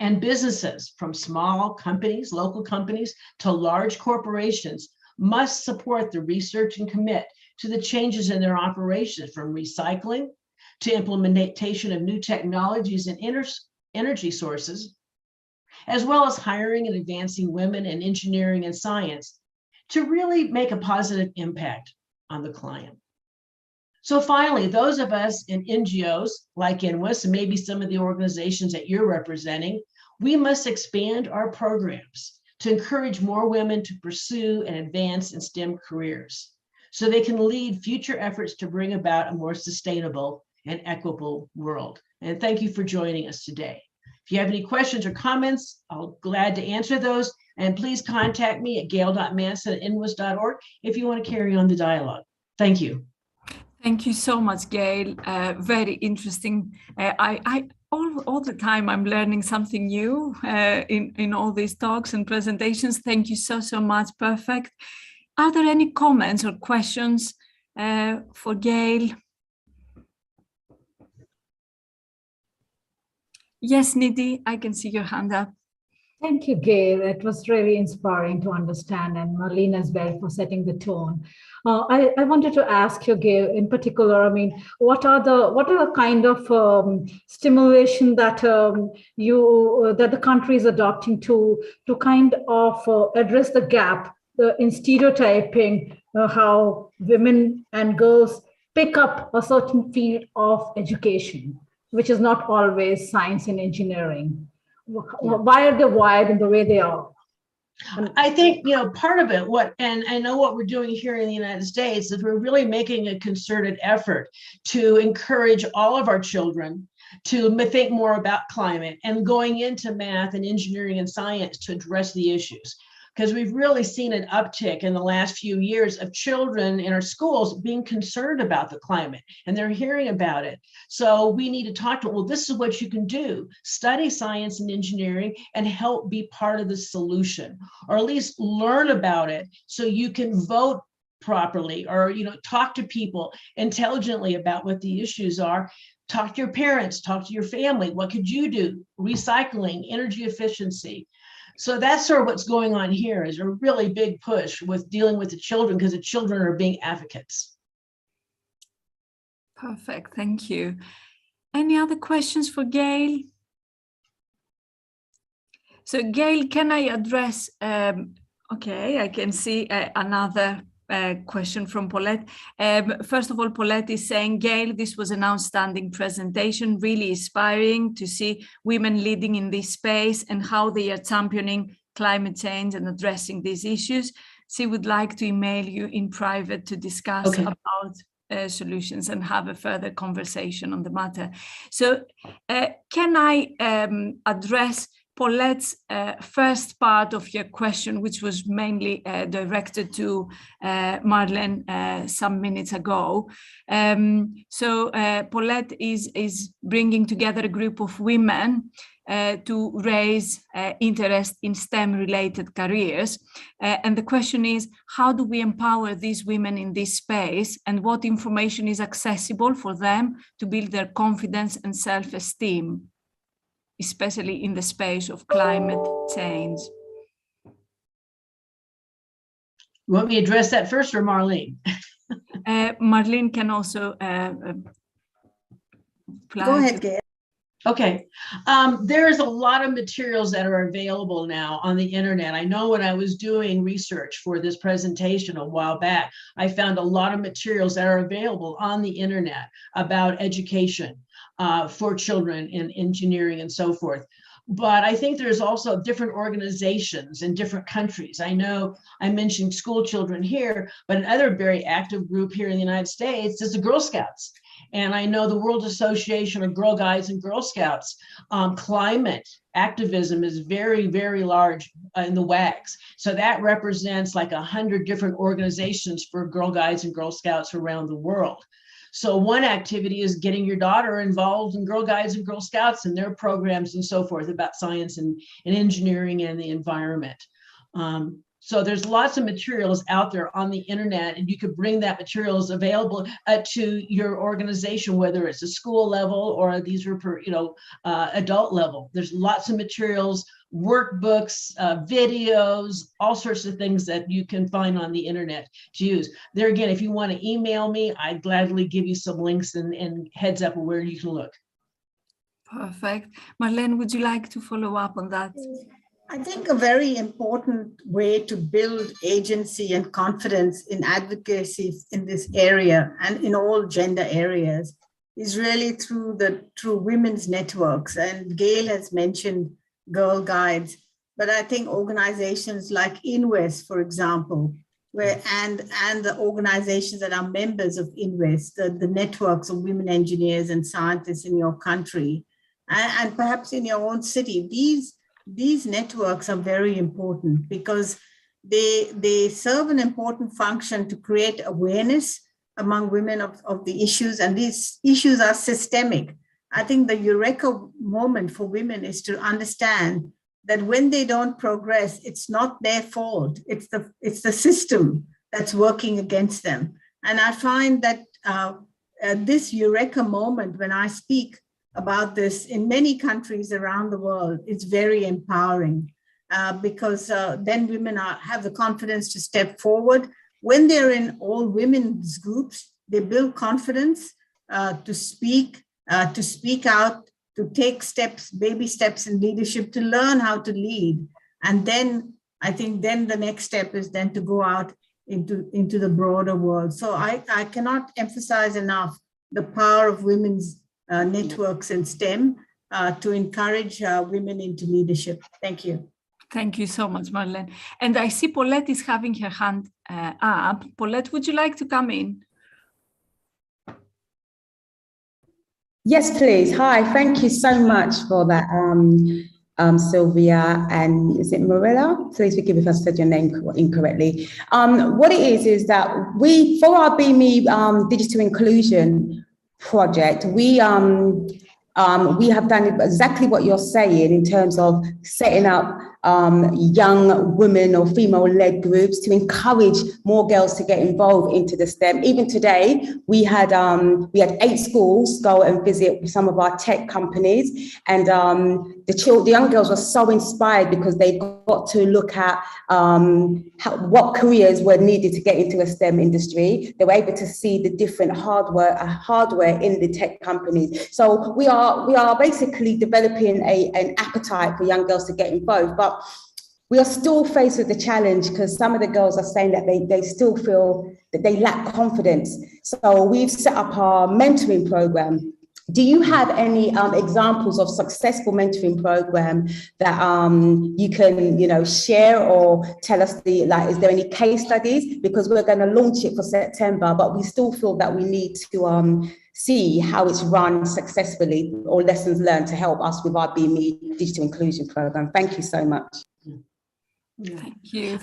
And businesses, from small companies, local companies, to large corporations, must support the research and commit to the changes in their operations, from recycling to implementation of new technologies and energy sources, as well as hiring and advancing women in engineering and science to really make a positive impact on the client. So finally, those of us in NGOs like INWIS, and maybe some of the organizations that you're representing, we must expand our programs to encourage more women to pursue and advance in STEM careers so they can lead future efforts to bring about a more sustainable and equitable world. And thank you for joining us today. If you have any questions or comments, I'll be glad to answer those. And please contact me at gail.manson@inwas.org if you want to carry on the dialogue. Thank you. Thank you so much, Gail. Very interesting. All the time I'm learning something new in all these talks and presentations. Thank you so much. Perfect. Are there any comments or questions for Gail? Yes, Nidhi, I can see your hand up. Thank you, Gail. It was really inspiring to understand, and Marlene as well for setting the tone. I wanted to ask you, Gail, in particular. I mean, what are the kind of stimulation that that the country is adopting to kind of address the gap in stereotyping how women and girls pick up a certain field of education, which is not always science and engineering. Why are they wired in the way they are? I think, part of it, and I know what we're doing here in the United States is we're really making a concerted effort to encourage all of our children to think more about climate and going into math and engineering and science to address the issues. Because we've really seen an uptick in the last few years of children in our schools being concerned about the climate, and they're hearing about it. So we need to talk to them. Well, this is what you can do. Study science and engineering and help be part of the solution, or at least learn about it so you can vote properly, or talk to people intelligently about what the issues are. Talk to your parents, talk to your family. What could you do? Recycling, energy efficiency. So that's sort of what's going on here, is a really big push with dealing with the children, because the children are being advocates. Perfect, thank you. Any other questions for Gail? So Gail, can I address, okay, I can see another question from Paulette. First of all, Paulette is saying, Gail, this was an outstanding presentation, really inspiring to see women leading in this space and how they are championing climate change and addressing these issues. She would like to email you in private to discuss about solutions and have a further conversation on the matter. So can I address Paulette's first part of your question, which was mainly directed to Marilyn some minutes ago. So Paulette is bringing together a group of women to raise interest in STEM-related careers. And the question is, how do we empower these women in this space, and what information is accessible for them to build their confidence and self-esteem, especially in the space of climate change? You want me to address that first, or Marlene? Marlene can also go ahead, Gail. Okay, there's a lot of materials that are available now on the internet. I know when I was doing research for this presentation a while back, I found a lot of materials that are available on the internet about education for children in engineering and so forth. But I think there's also different organizations in different countries. I know I mentioned school children here, but another very active group here in the United States is the Girl Scouts. And I know the World Association of Girl Guides and Girl Scouts, climate activism is very, very large in the WAGs. So that represents like 100 different organizations for Girl Guides and Girl Scouts around the world. So one activity is getting your daughter involved in Girl Guides and Girl Scouts and their programs and so forth about science and engineering and the environment. So there's lots of materials out there on the internet, and you could bring that materials available to your organization, whether it's a school level or these are for, adult level. There's lots of materials, workbooks, videos, all sorts of things that you can find on the internet to use. There again, if you want to email me, I'd gladly give you some links and heads up where you can look. Perfect. Marlene, would you like to follow up on that? I think a very important way to build agency and confidence in advocacy in this area and in all gender areas is really through women's networks. And Gail has mentioned Girl Guides, but I think organizations like INWEST, for example, and the organizations that are members of INWEST, the networks of women engineers and scientists in your country, and perhaps in your own city, these networks are very important because they serve an important function to create awareness among women of the issues, and these issues are systemic. I think the eureka moment for women is to understand that when they don't progress, it's not their fault. It's the system that's working against them. And I find that this eureka moment, when I speak about this in many countries around the world, it's very empowering. because then women have the confidence to step forward. When they're in all women's groups, they build confidence to speak out, to take steps, baby steps in leadership, to learn how to lead. And then I think then the next step is then to go out into the broader world. So I cannot emphasize enough the power of women's networks in STEM to encourage women into leadership. Thank you. Thank you so much, Marilyn. And I see Paulette is having her hand up. Paulette, would you like to come in? Yes, please. Hi, thank you so much for that, Sylvia, and is it Marilla? Please forgive if I said your name incorrectly. What it is that we, for our BME Digital Inclusion project, we have done exactly what you're saying in terms of setting up young women or female-led groups to encourage more girls to get involved into the STEM. Even today, we had 8 schools go and visit some of our tech companies, and the young girls were so inspired because they got to look at what careers were needed to get into a STEM industry. They were able to see the different hardware in the tech companies. So we are basically developing an appetite for young girls to get involved, but we are still faced with the challenge because some of the girls are saying that they still feel that they lack confidence. So we've set up our mentoring program. Do you have any examples of successful mentoring program that you can share or tell us is there any case studies? Because we're going to launch it for September, but we still feel that we need to see how it's run successfully or lessons learned to help us with our BME Digital Inclusion program. Thank you so much. Thank you.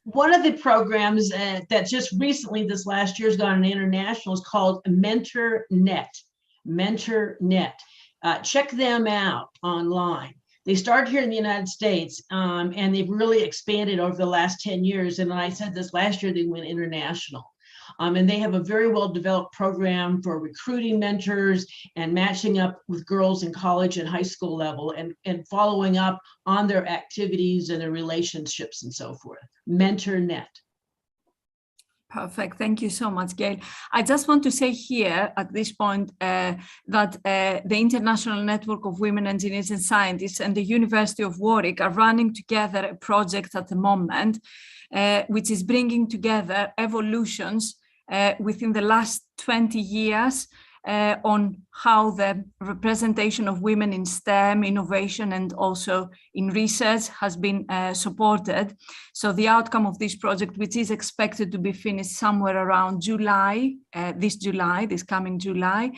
One of the programs that just recently this last year has gone international is called MentorNet. MentorNet. Check them out online. They started here in the United States, and they've really expanded over the last 10 years. And I said this last year, they went international. And they have a very well-developed program for recruiting mentors and matching up with girls in college and high school level and following up on their activities and their relationships and so forth. MentorNet. Perfect. Thank you so much, Gail. I just want to say here at this point that the International Network of Women Engineers and Scientists and the University of Warwick are running together a project at the moment, which is bringing together evolutions within the last 20 years on how the representation of women in STEM, innovation, and also in research has been supported. So the outcome of this project, which is expected to be finished somewhere around July, this coming July,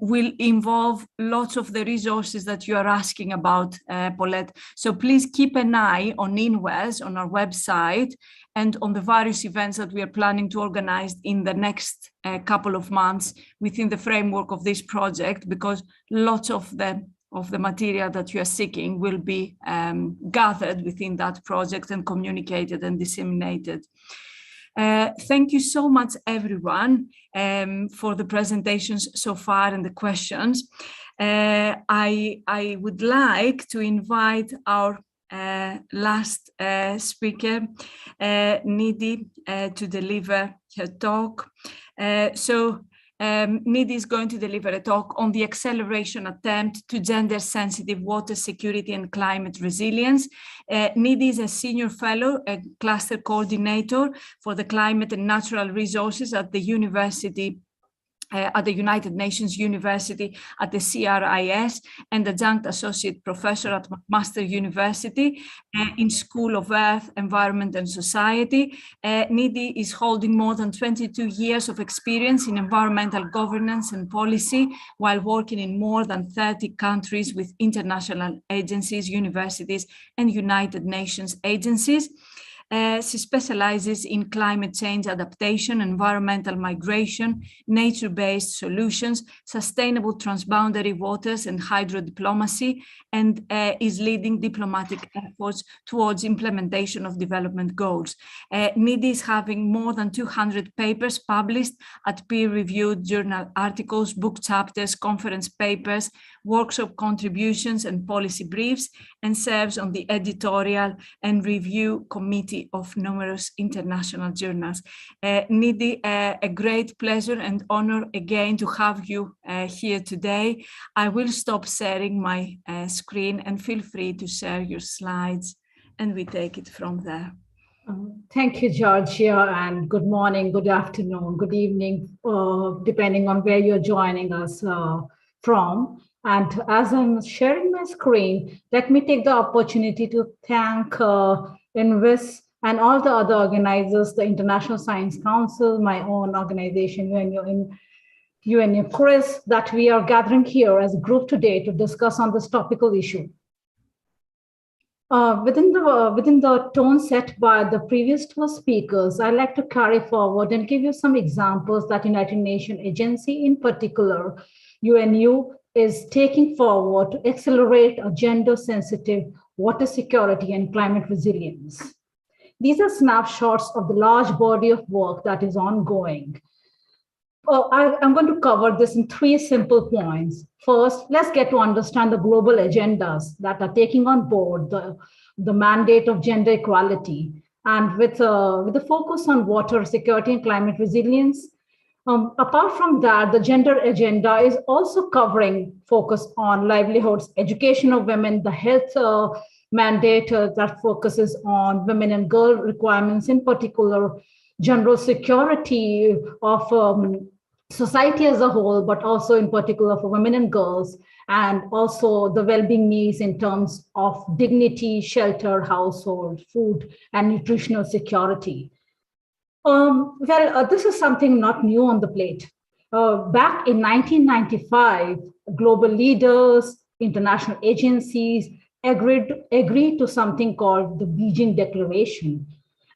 will involve lots of the resources that you are asking about, Paulette. So please keep an eye on INWES, on our website, and on the various events that we are planning to organize in the next couple of months within the framework of this project, because lots of the material that you are seeking will be gathered within that project and communicated and disseminated. Thank you so much, everyone, for the presentations so far and the questions. I would like to invite our last speaker, Nidhi, to deliver her talk. Nidhi is going to deliver a talk on the acceleration attempt to gender-sensitive water security and climate resilience. Nidhi is a senior fellow, a cluster coordinator for the climate and natural resources at the university, at the United Nations University at the CRIS, and adjunct associate professor at McMaster University in School of Earth, Environment and Society. Nidhi is holding more than 22 years of experience in environmental governance and policy while working in more than 30 countries with international agencies, universities, and United Nations agencies. She specializes in climate change adaptation, environmental migration, nature-based solutions, sustainable transboundary waters and hydro diplomacy, and is leading diplomatic efforts towards implementation of development goals. NIDI is having more than 200 papers published at peer-reviewed journal articles, book chapters, conference papers, workshop contributions and policy briefs, and serves on the editorial and review committee of numerous international journals. NIDI, a great pleasure and honor again to have you here today. I will stop sharing my screen and feel free to share your slides, and we take it from there. Thank you, Georgia, and good morning, good afternoon, good evening, depending on where you're joining us from. And as I'm sharing my screen, let me take the opportunity to thank INVIS and all the other organizers, the International Science Council, my own organization, UNU Chris, that we are gathering here as a group today to discuss on this topical issue. Within the tone set by the previous two speakers, I'd like to carry forward and give you some examples that United Nations agency, in particular, UNU, is taking forward to accelerate a gender-sensitive water security and climate resilience. These are snapshots of the large body of work that is ongoing. I'm going to cover this in 3 simple points. First, let's get to understand the global agendas that are taking on board the mandate of gender equality. And with the focus on water security and climate resilience, apart from that, the gender agenda is also covering focus on livelihoods, education of women, the health mandate that focuses on women and girl requirements, in particular, general security of society as a whole, but also in particular for women and girls, and also the well-being needs in terms of dignity, shelter, household, food, and nutritional security. This is something not new on the plate. Back in 1995, global leaders, international agencies agreed to something called the Beijing Declaration.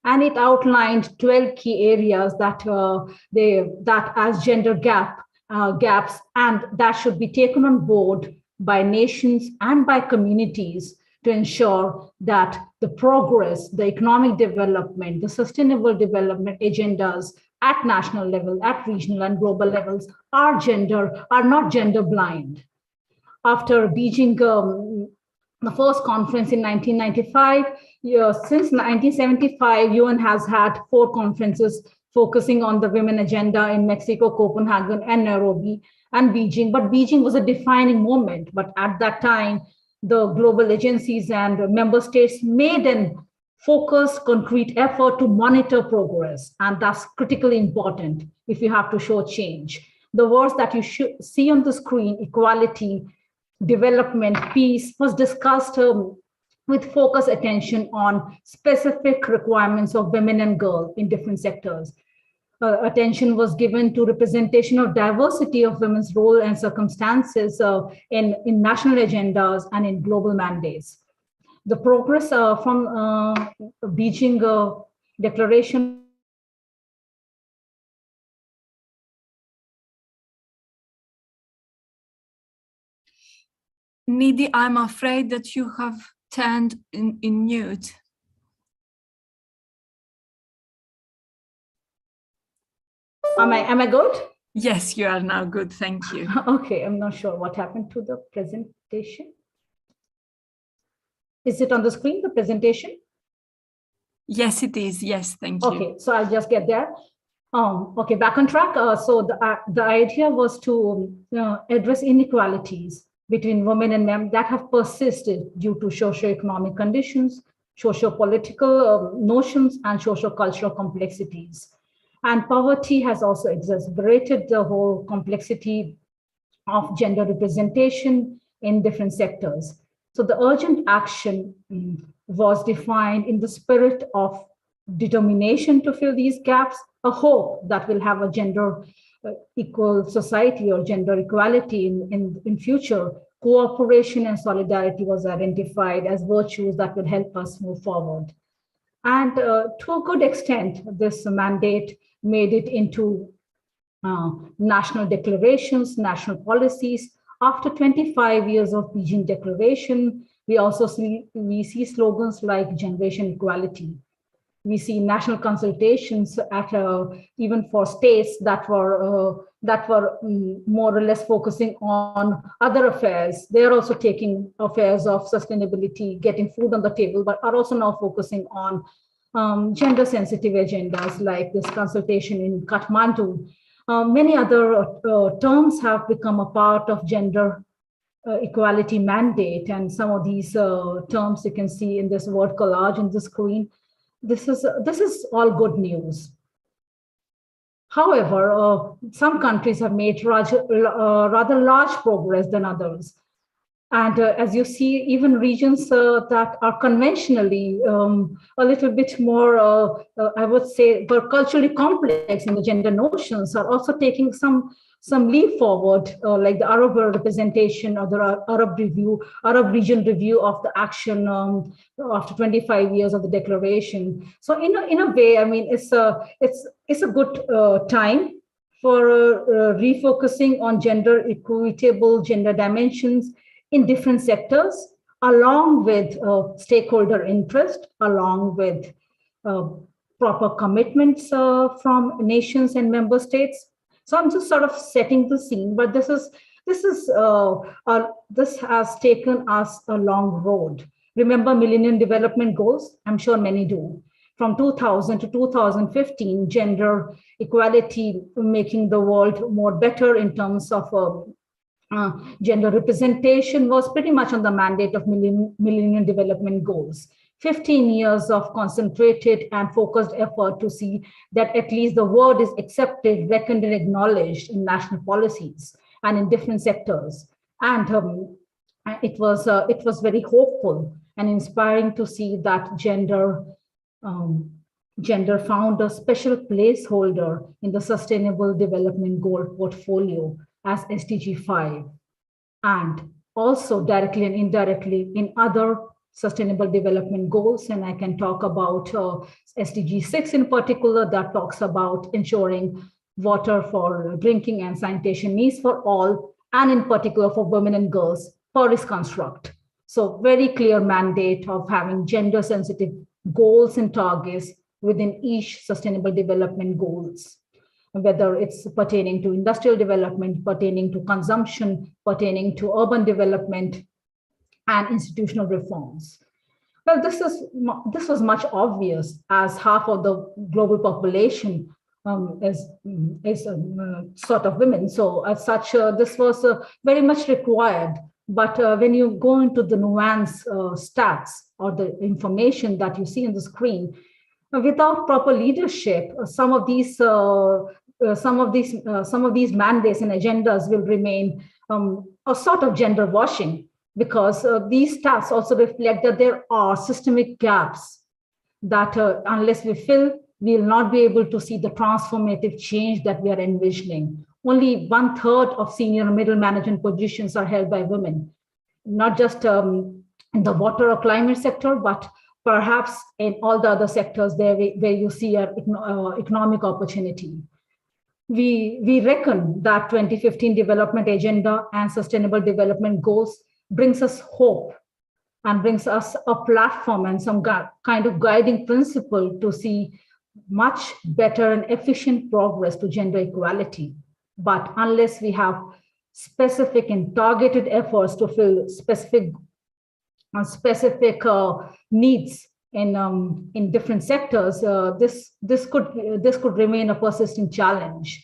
And it outlined 12 key areas that as gender gaps, and that should be taken on board by nations and by communities to ensure that the progress, the economic development, the sustainable development agendas at national level, at regional and global levels are not gender blind. After Beijing, the first conference in 1995, since 1975, UN has had 4 conferences focusing on the women agenda in Mexico, Copenhagen, and Nairobi, and Beijing. But Beijing was a defining moment. But at that time, the global agencies and member states made an focused, concrete effort to monitor progress. And that's critically important if you have to show change. The words that you should see on the screen, equality, development, peace, was discussed with focused attention on specific requirements of women and girls in different sectors. Attention was given to representation of diversity of women's role and circumstances in national agendas and in global mandates. The progress from Beijing Declaration Nidhi, I'm afraid that you have turned in mute. Am I good? Yes, you are now good. Thank you. Okay, I'm not sure what happened to the presentation. Is it on the screen, the presentation? Yes, it is. Yes, thank you. Okay, so I'll just get there. Okay, back on track. So the idea was to address inequalities between women and men that have persisted due to socio-economic conditions, socio-political notions, and socio-cultural complexities. And poverty has also exacerbated the whole complexity of gender representation in different sectors. So the urgent action was defined in the spirit of determination to fill these gaps, a hope that will have a gender equal society or gender equality in future. Cooperation and solidarity was identified as virtues that will help us move forward. And to a good extent, this mandate made it into national declarations, national policies. After 25 years of Beijing Declaration, we see slogans like generation equality. We see national consultations at even for states that were more or less focusing on other affairs. They are also taking affairs of sustainability, getting food on the table, but are also now focusing on gender-sensitive agendas like this consultation in Kathmandu. Many other terms have become a part of gender equality mandate, and some of these terms you can see in this word collage in the screen. This is all good news. However, some countries have made rather large progress than others. And as you see, even regions that are conventionally a little bit more, I would say, but culturally complex in the gender notions are also taking some leap forward, like the Arab representation or the Arab region review of the action after 25 years of the declaration. So in a way, I mean, it's a good time for refocusing on gender equitable gender dimensions in different sectors, along with stakeholder interest, along with proper commitments from nations and member states. So I'm just sort of setting the scene, but this has taken us a long road. Remember Millennium Development Goals? I'm sure many do. From 2000 to 2015, gender equality, making the world more better in terms of gender representation, was pretty much on the mandate of Millennium Development Goals. 15 years of concentrated and focused effort to see that at least the word is accepted, reckoned, and acknowledged in national policies and in different sectors. And it was very hopeful and inspiring to see that gender found a special placeholder in the Sustainable Development Goal portfolio as SDG 5, and also directly and indirectly in other Sustainable Development Goals. And I can talk about SDG 6 in particular, that talks about ensuring water for drinking and sanitation needs for all, and in particular for women and girls, Paris construct. So very clear mandate of having gender sensitive goals and targets within each Sustainable Development Goals, whether it's pertaining to industrial development, pertaining to consumption, pertaining to urban development, and institutional reforms. Well, this was much obvious, as half of the global population is sort of women. So as such, this was very much required. But when you go into the nuance stats or the information that you see on the screen, without proper leadership, some of these mandates and agendas will remain a sort of gender washing, because these stats also reflect that there are systemic gaps that unless we fill, we will not be able to see the transformative change that we are envisioning. Only 1/3 of senior and middle management positions are held by women, not just in the water or climate sector, but perhaps in all the other sectors there where you see an economic opportunity. We reckon that 2015 Development Agenda and Sustainable Development Goals brings us hope and brings us a platform and some kind of guiding principle to see much better and efficient progress to gender equality. But unless we have specific and targeted efforts to fill specific needs in different sectors, this could remain a persistent challenge.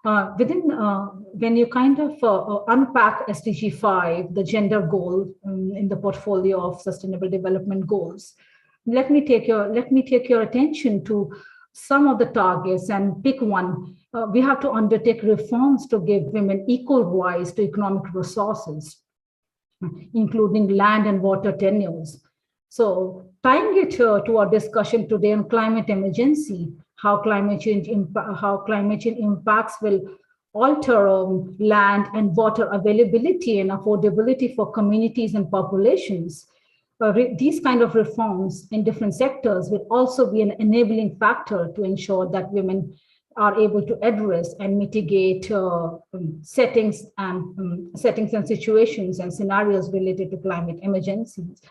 When you kind of unpack SDG 5, the gender goal in the portfolio of Sustainable Development Goals, let me take your attention to some of the targets and pick one. We have to undertake reforms to give women equal rights to economic resources, including land and water tenures. So tying it to our discussion today on climate emergency, how climate change impacts will alter land and water availability and affordability for communities and populations. these kind of reforms in different sectors will also be an enabling factor to ensure that women are able to address and mitigate settings and situations and scenarios related to climate emergencies.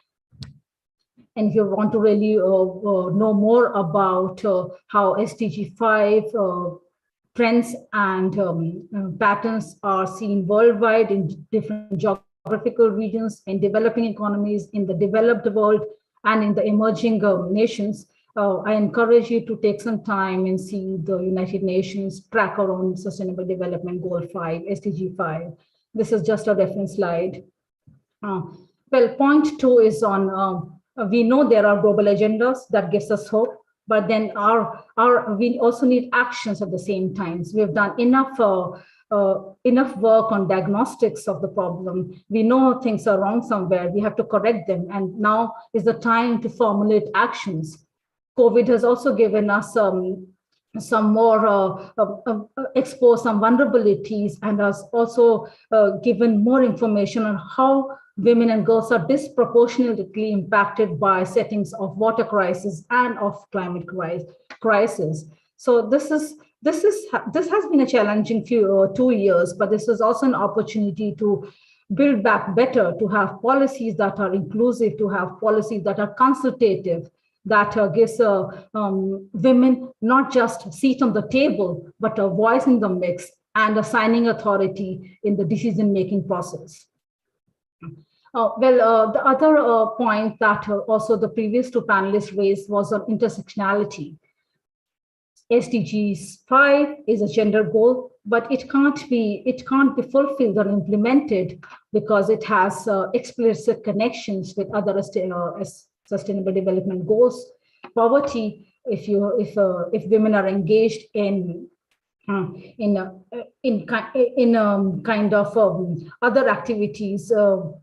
And if you want to really know more about how SDG 5 trends and patterns are seen worldwide in different geographical regions, in developing economies, in the developed world, and in the emerging nations, I encourage you to take some time and see the United Nations tracker on Sustainable Development Goal 5, SDG 5. This is just a reference slide. Well, point 2 is on, we know there are global agendas that gives us hope, but then we also need actions at the same time. So we've done enough work on diagnostics of the problem. We know things are wrong somewhere, we have to correct them. And now is the time to formulate actions. COVID has also given us some more, exposed some vulnerabilities, and has also given more information on how women and girls are disproportionately impacted by settings of water crisis and of climate crisis. So this has been a challenging 2 years, but this is also an opportunity to build back better, to have policies that are inclusive, to have policies that are consultative, that gives women not just a seat on the table, but a voice in the mix and a signing authority in the decision-making process. The other point that also the previous two panelists raised was on intersectionality. SDGs 5 is a gender goal, but it can't be fulfilled or implemented because it has explicit connections with other Sustainable Development Goals. Poverty, if women are engaged in kind of other activities,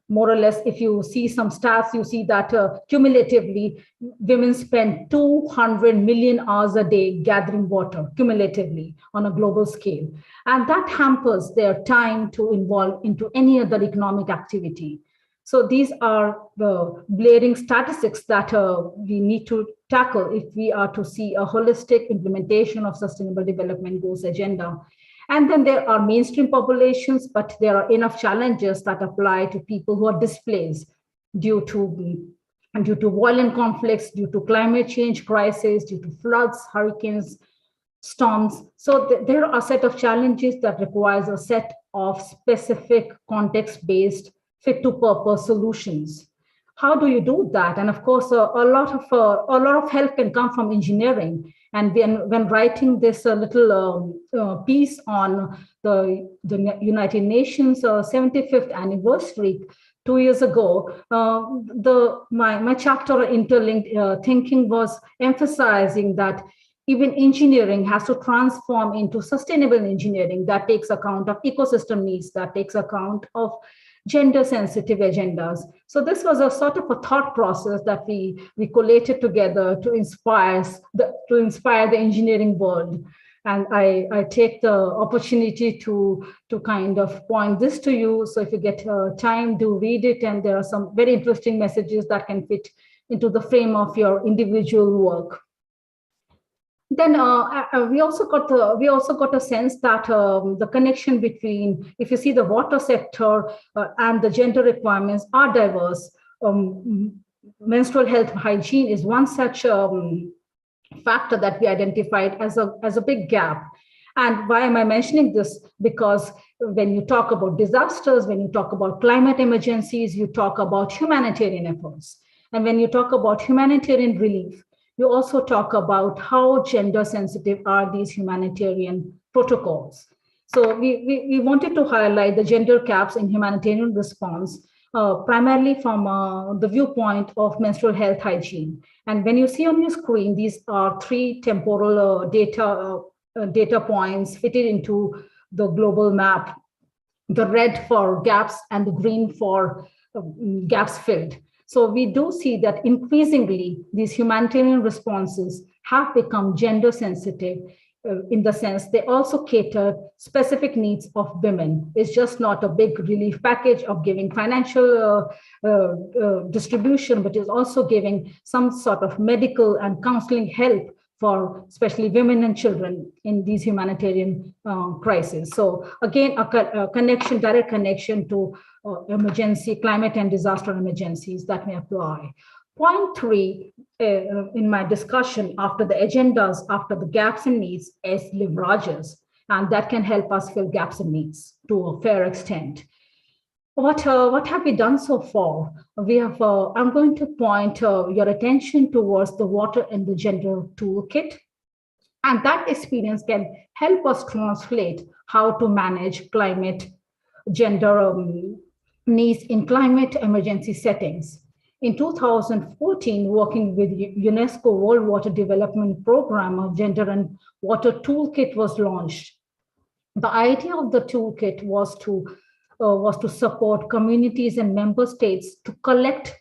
more or less, if you see some stats, you see that cumulatively, women spend 200 million hours a day gathering water, cumulatively on a global scale. And that hampers their time to involve into any other economic activity. So these are the glaring statistics that we need to tackle if we are to see a holistic implementation of Sustainable Development Goals agenda. And then there are mainstream populations, but there are enough challenges that apply to people who are displaced due to violent conflicts, due to climate change crisis, due to floods, hurricanes, storms. So there are a set of challenges that requires a set of specific context-based fit-to-purpose solutions. How do you do that? And of course, a lot of help can come from engineering. And when writing this little piece on the United Nations 75th anniversary 2 years ago, my chapter on interlinked thinking was emphasizing that even engineering has to transform into sustainable engineering that takes account of ecosystem needs, that takes account of gender-sensitive agendas. So this was a sort of a thought process that we collated together to inspire the engineering world. And I take the opportunity to kind of point this to you. So if you get time, do read it. And there are some very interesting messages that can fit into the frame of your individual work. Then we also got a sense that the connection between, if you see the water sector and the gender requirements are diverse. Menstrual health hygiene is one such factor that we identified as a big gap. And why am I mentioning this? Because when you talk about disasters, when you talk about climate emergencies, you talk about humanitarian efforts. And when you talk about humanitarian relief, you also talk about how gender sensitive are these humanitarian protocols. So we wanted to highlight the gender gaps in humanitarian response, primarily from the viewpoint of menstrual health hygiene. And when you see on your screen, these are 3 temporal data points fitted into the global map, the red for gaps and the green for gaps filled. So we do see that increasingly these humanitarian responses have become gender sensitive in the sense they also cater specific needs of women. It's just not a big relief package of giving financial distribution, but is also giving some sort of medical and counseling help for especially women and children in these humanitarian crises. So again, a connection, direct connection to emergency, climate and disaster emergencies that may apply. Point 3 in my discussion after the agendas, after the gaps and needs, is leverages, and that can help us fill gaps and needs to a fair extent. What have we done so far? We have. I'm going to point your attention towards the Water and the Gender Toolkit, and that experience can help us translate how to manage climate, gender needs in climate emergency settings. In 2014, working with UNESCO World Water Development Program, a Gender and Water Toolkit was launched. The idea of the toolkit was to support communities and member states to collect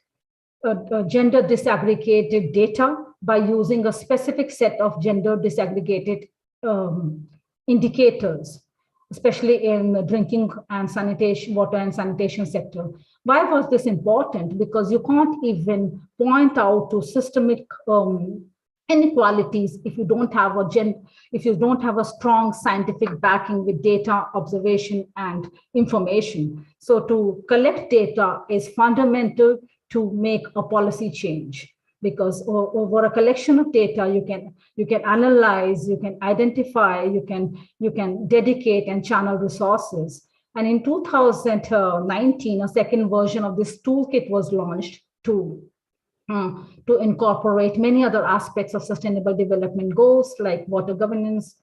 gender disaggregated data by using a specific set of gender disaggregated indicators, especially in the drinking and sanitation, water and sanitation sector. Why was this important? Because you can't even point out to systemic inequalities if you don't have a strong scientific backing with data, observation, and information. So to collect data is fundamental to make a policy change, because over a collection of data, you can analyze, you can identify, you can dedicate and channel resources. And in 2019, a second version of this toolkit was launched to incorporate many other aspects of sustainable development goals like water governance,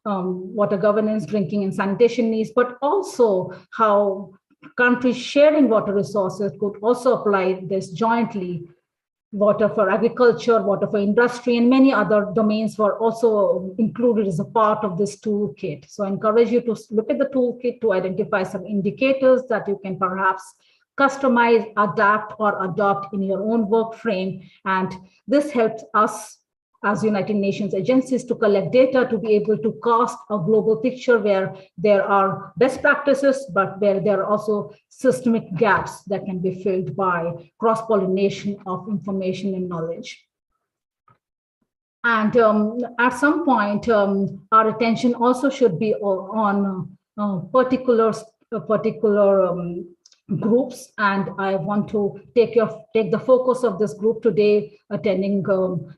drinking and sanitation needs, but also how countries sharing water resources could also apply this jointly. Water for agriculture, water for industry, and many other domains were also included as a part of this toolkit. So I encourage you to look at the toolkit to identify some indicators that you can perhaps customize, adapt, or adopt in your own work frame. And this helps us as United Nations agencies to collect data to be able to cast a global picture where there are best practices, but where there are also systemic gaps that can be filled by cross-pollination of information and knowledge. And at some point, our attention also should be on particular groups, and I want to take the focus of this group today, attending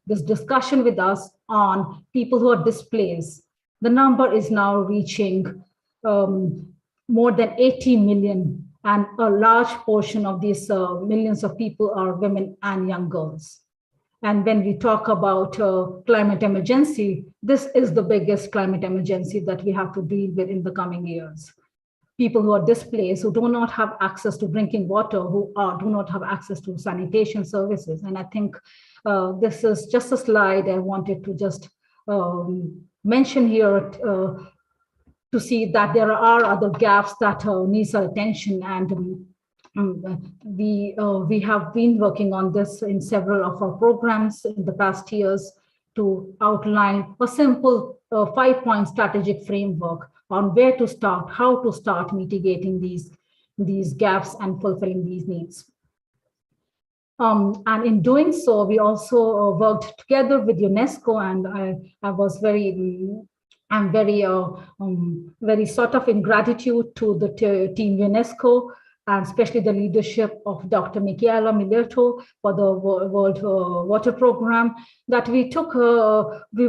this discussion with us on people who are displaced. The number is now reaching more than 80 million, and a large portion of these millions of people are women and young girls. And when we talk about climate emergency, this is the biggest climate emergency that we have to deal with in the coming years. People who are displaced, who do not have access to drinking water, who do not have access to sanitation services. And I think this is just a slide I wanted to just mention here to see that there are other gaps that needs our attention. And we have been working on this in several of our programs in the past years to outline a simple 5-point strategic framework on where to start, how to start mitigating these gaps and fulfilling these needs. And in doing so, we also worked together with UNESCO, and I was I'm very sort of in gratitude to the team UNESCO, and especially the leadership of Dr. Michaela Millerto for the World Water Program, that we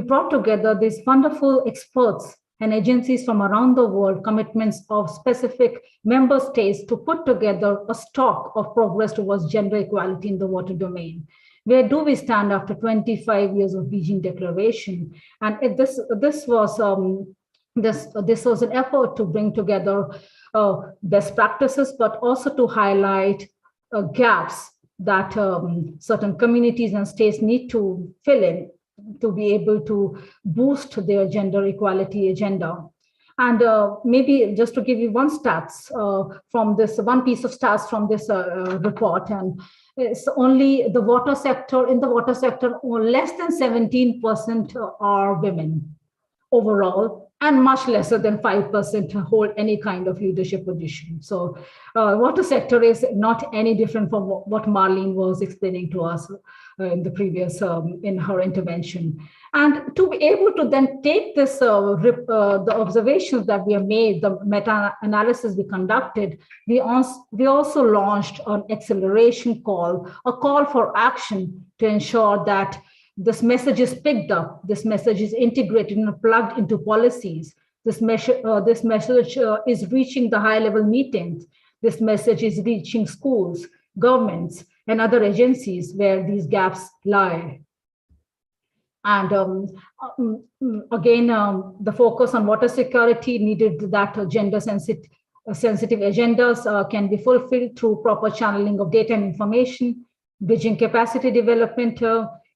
brought together these wonderful experts and agencies from around the world, commitments of specific member states to put together a stock of progress towards gender equality in the water domain. Where do we stand after 25 years of Beijing Declaration? And this was an effort to bring together best practices, but also to highlight gaps that certain communities and states need to fill in to be able to boost their gender equality agenda. And maybe just to give you one piece of stats from this report, and it's only the water sector, less than 17% are women. overall, and much lesser than 5% to hold any kind of leadership position. So water sector is not any different from what Marlene was explaining to us in the previous, in her intervention. And to be able to then take this, the observations that we have made, the meta-analysis we conducted, we also launched an acceleration call, a call for action to ensure that this message is picked up, this message is integrated and plugged into policies. This message is reaching the high-level meetings. This message is reaching schools, governments, and other agencies where these gaps lie. And again, the focus on water security needed that gender-sensitive agendas can be fulfilled through proper channeling of data and information, bridging capacity development,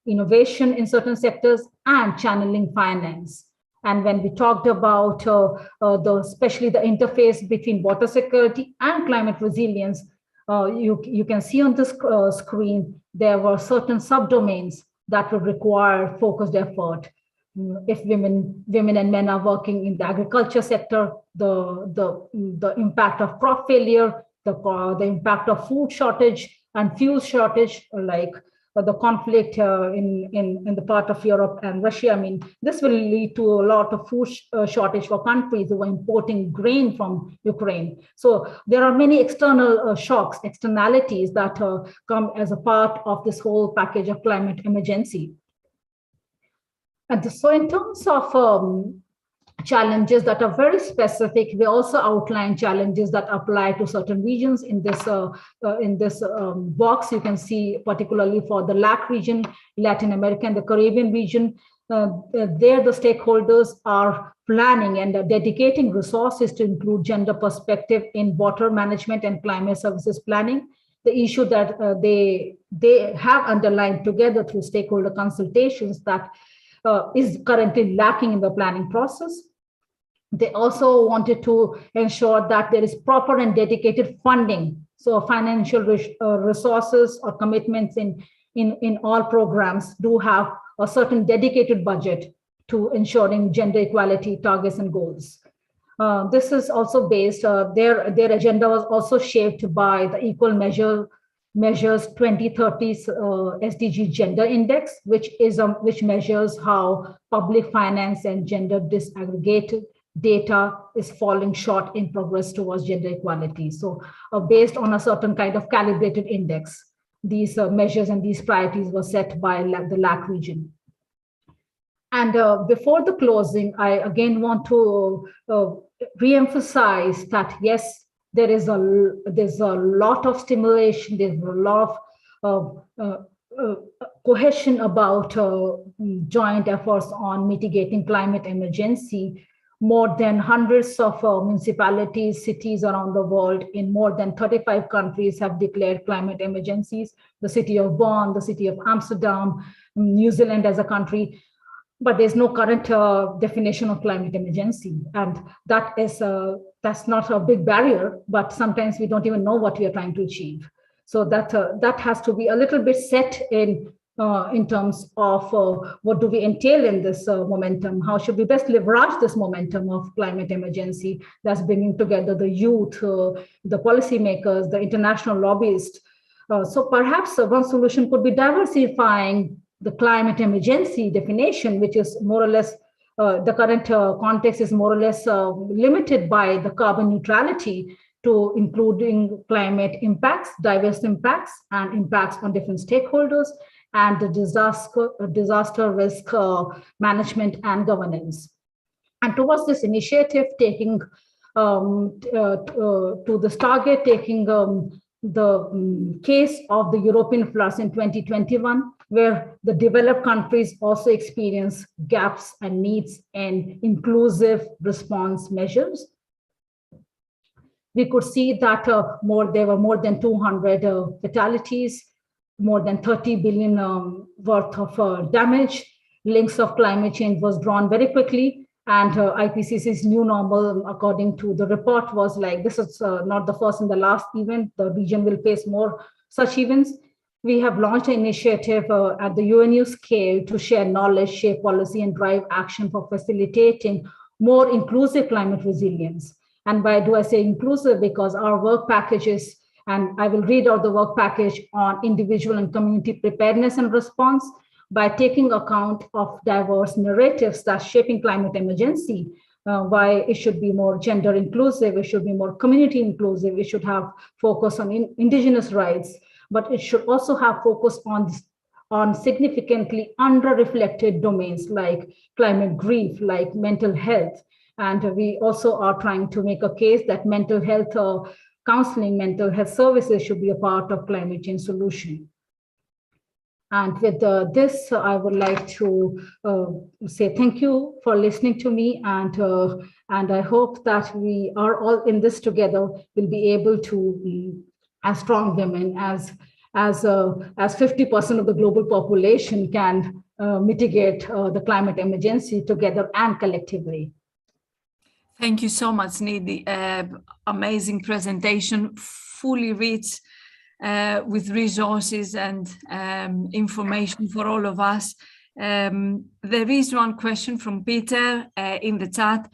innovation in certain sectors, and channeling finance. And when we talked about especially the interface between water security and climate resilience, you can see on this screen, there were certain subdomains that would require focused effort. If women and men are working in the agriculture sector, the impact of crop failure, the impact of food shortage and fuel shortage, like the conflict in the part of Europe and Russia. I mean, this will lead to a lot of food shortage for countries who are importing grain from Ukraine. So there are many external shocks, externalities that come as a part of this whole package of climate emergency. And so in terms of challenges that are very specific, we also outline challenges that apply to certain regions. In this box, you can see particularly for the LAC region, Latin America and the Caribbean region, there the stakeholders are planning and dedicating resources to include gender perspective in water management and climate services planning. The issue that they have underlined together through stakeholder consultations that is currently lacking in the planning process. They also wanted to ensure that there is proper and dedicated funding. So financial resources or commitments in all programs do have a certain dedicated budget to ensuring gender equality targets and goals. This is also based, their agenda was also shaped by the Equal Measures 2030's SDG Gender Index, which measures how public finance and gender disaggregated data is falling short in progress towards gender equality. So based on a certain kind of calibrated index, these measures and these priorities were set by the LAC region. And before the closing, I again want to re-emphasize that yes, there's a lot of stimulation, there's a lot of cohesion about joint efforts on mitigating climate emergency. More than hundreds of municipalities, cities around the world in more than 35 countries have declared climate emergencies. The city of Bonn, the city of Amsterdam, New Zealand as a country, but there's no current definition of climate emergency. And that's not a big barrier, but sometimes we don't even know what we are trying to achieve. So that has to be a little bit set in terms of what do we entail in this momentum? How should we best leverage this momentum of climate emergency that's bringing together the youth, the policymakers, the international lobbyists? So perhaps one solution could be diversifying the climate emergency definition, which is more or less, the current context is more or less limited by the carbon neutrality to including climate impacts, diverse impacts, and impacts on different stakeholders, and the disaster risk management and governance. And towards this initiative, taking to this target, taking the case of the European floods in 2021, where the developed countries also experience gaps and needs in inclusive response measures. We could see that there were more than 200 fatalities, more than 30 billion worth of damage. Links of climate change was drawn very quickly, and IPCC's new normal, according to the report, was like, this is not the first and the last event. The region will face more such events. we have launched an initiative at the UNU scale to share knowledge, shape policy, and drive action for facilitating more inclusive climate resilience. And why do I say inclusive? Because our work packages, and I will read out the work package on individual and community preparedness and response by taking account of diverse narratives that's shaping climate emergency. Why it should be more gender inclusive, it should be more community inclusive, it should have focus on indigenous rights, but it should also have focus on significantly under-reflected domains like climate grief, like mental health. And we also are trying to make a case that mental health counseling, mental health services should be a part of climate change solution. And with this, I would like to say thank you for listening to me, and I hope that we are all in this together. Will be able to, as strong women, as 50% of the global population can mitigate the climate emergency together and collectively. Thank you so much, Nidhi. Amazing presentation, fully rich. With resources and information for all of us. There is one question from Peter in the chat.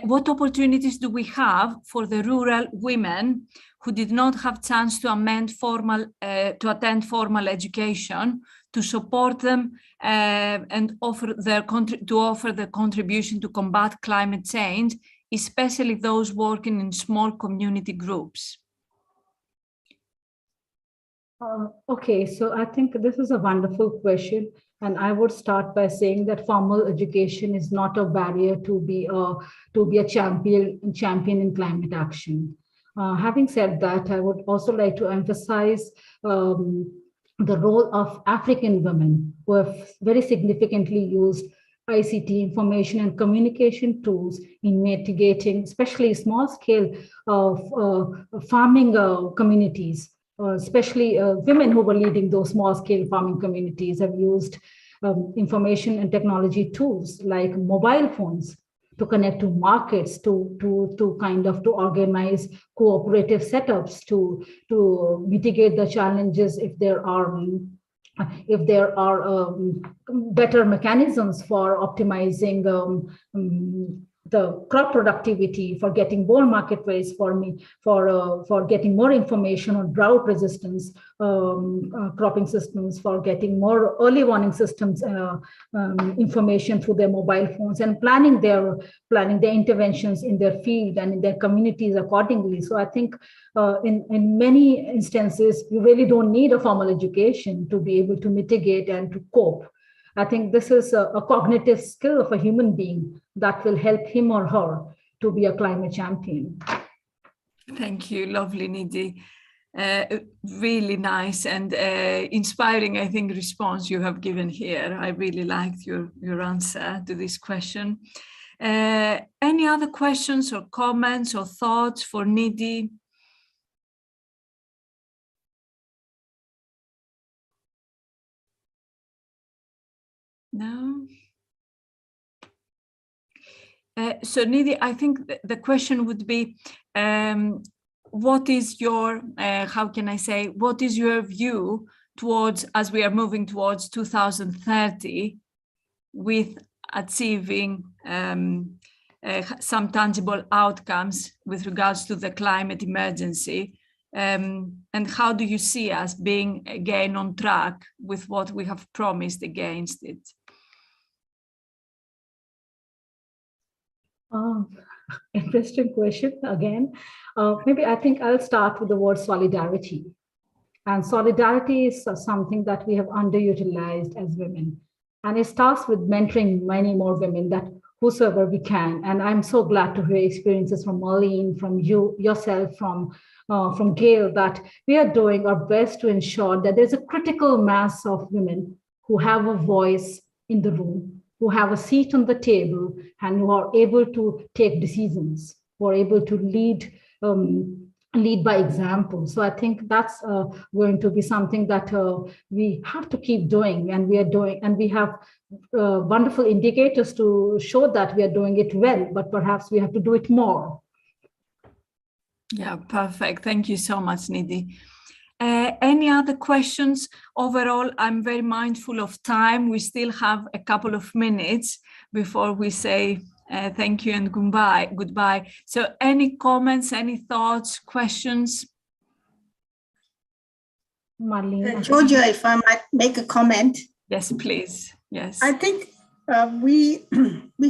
What opportunities do we have for the rural women who did not have chance to attend formal education to support them and offer their contribution to combat climate change, especially those working in small community groups? Okay, so I think this is a wonderful question, and I would start by saying that formal education is not a barrier to be a champion in climate action. Having said that, I would also like to emphasize the role of African women who have very significantly used ICT, information and communication tools in mitigating, especially small-scale farming communities. Especially women who were leading those small-scale farming communities have used information and technology tools like mobile phones to connect to markets, to organize cooperative setups, to mitigate the challenges if there are better mechanisms for optimizing the crop productivity, for getting more market rates, for getting more information on drought resistance, cropping systems, for getting more early warning systems, information through their mobile phones, and planning their interventions in their field and in their communities accordingly. So I think in many instances, you really don't need a formal education to be able to mitigate and to cope. I think this is a cognitive skill of a human being that will help him or her to be a climate champion. Thank you. Lovely, Nidhi. Really nice and inspiring, I think, response you have given here. I really liked your answer to this question. Any other questions or comments or thoughts for Nidhi? No? So Nidhi, I think the question would be, what is your, how can I say, what is your view towards, as we are moving towards 2030, with achieving some tangible outcomes with regards to the climate emergency? And how do you see us being again on track with what we have promised against it? Interesting question again. Maybe I think I'll start with the word solidarity. And solidarity is something that we have underutilized as women. And it starts with mentoring many more women, that whosoever we can. And I'm so glad to hear experiences from Marlene, from you, yourself, from Gail, that we are doing our best to ensure that there's a critical mass of women who have a voice in the room, who have a seat on the table, and who are able to take decisions, who are able to lead by example. So I think that's going to be something that we have to keep doing, and we are doing, and we have wonderful indicators to show that we are doing it well, but perhaps we have to do it more. Yeah, perfect. Thank you so much, Nidhi. Any other questions? Overall, I'm very mindful of time. We still have a couple of minutes before we say thank you and goodbye. So any comments, any thoughts, questions? Marilyn. Georgia, if I might make a comment. Yes, please. Yes. I think we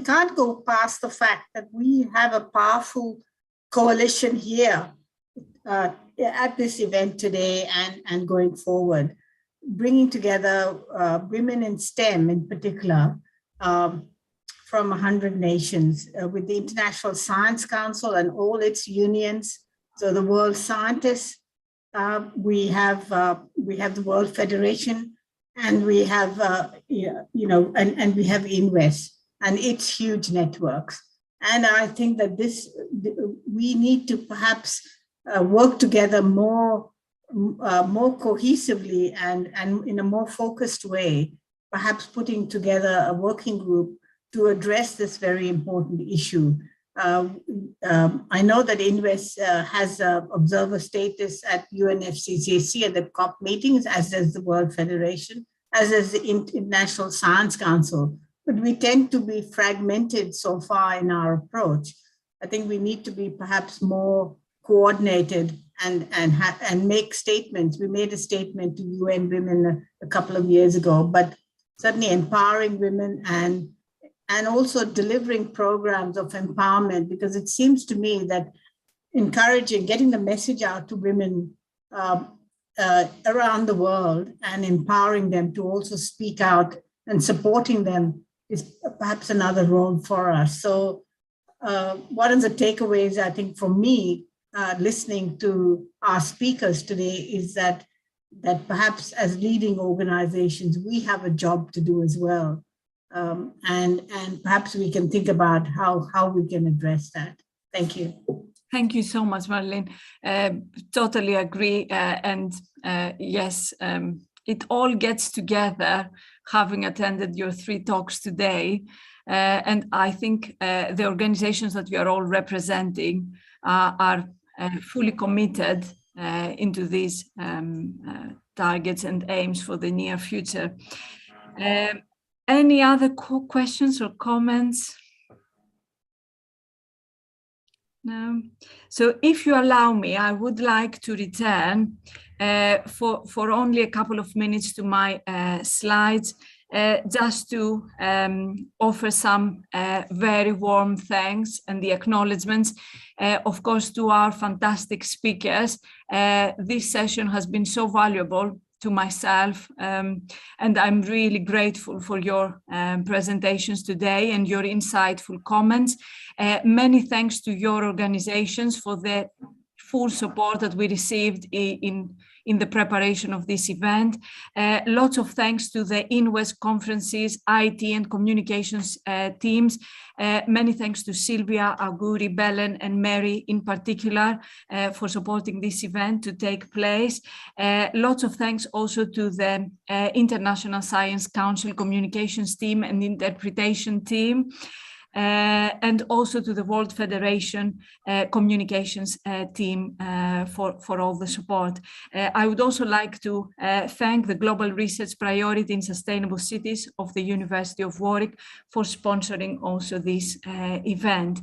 can't go past the fact that we have a powerful coalition here at this event today and going forward, bringing together women in STEM in particular from 100 nations with the International Science Council and all its unions. So the world scientists, we have the World Federation, and we have and we have Invest and its huge networks. And I think that we need to perhaps work together more cohesively and in a more focused way, perhaps putting together a working group to address this very important issue. I know that Invest has observer status at UNFCCC at the COP meetings, as does the World Federation, as does the International Science Council. But we tend to be fragmented so far in our approach. I think we need to be perhaps more coordinated and make statements. We made a statement to UN Women a couple of years ago, but certainly empowering women and also delivering programs of empowerment, because it seems to me that getting the message out to women around the world and empowering them to also speak out and supporting them is perhaps another role for us. So one of the takeaways, I think, for me, listening to our speakers today is that perhaps as leading organizations, we have a job to do as well. And perhaps we can think about how we can address that. Thank you. Thank you so much, Marilyn. Totally agree. Yes, it all gets together, having attended your 3 talks today. And I think the organizations that you are all representing are fully committed into these targets and aims for the near future. Any other questions or comments? No. So if you allow me, I would like to return for only a couple of minutes to my slides, just to offer some very warm thanks and the acknowledgements, of course, to our fantastic speakers. This session has been so valuable to myself, and I'm really grateful for your presentations today and your insightful comments. Many thanks to your organizations for the full support that we received in the preparation of this event. Lots of thanks to the Invest conferences, IT and communications teams. Many thanks to Sylvia, Aguri, Belen and Mary in particular for supporting this event to take place. Lots of thanks also to the International Science Council communications team and interpretation team. And also to the World Federation communications team for all the support. I would also like to thank the Global Research Priority in Sustainable Cities of the University of Warwick for sponsoring also this event.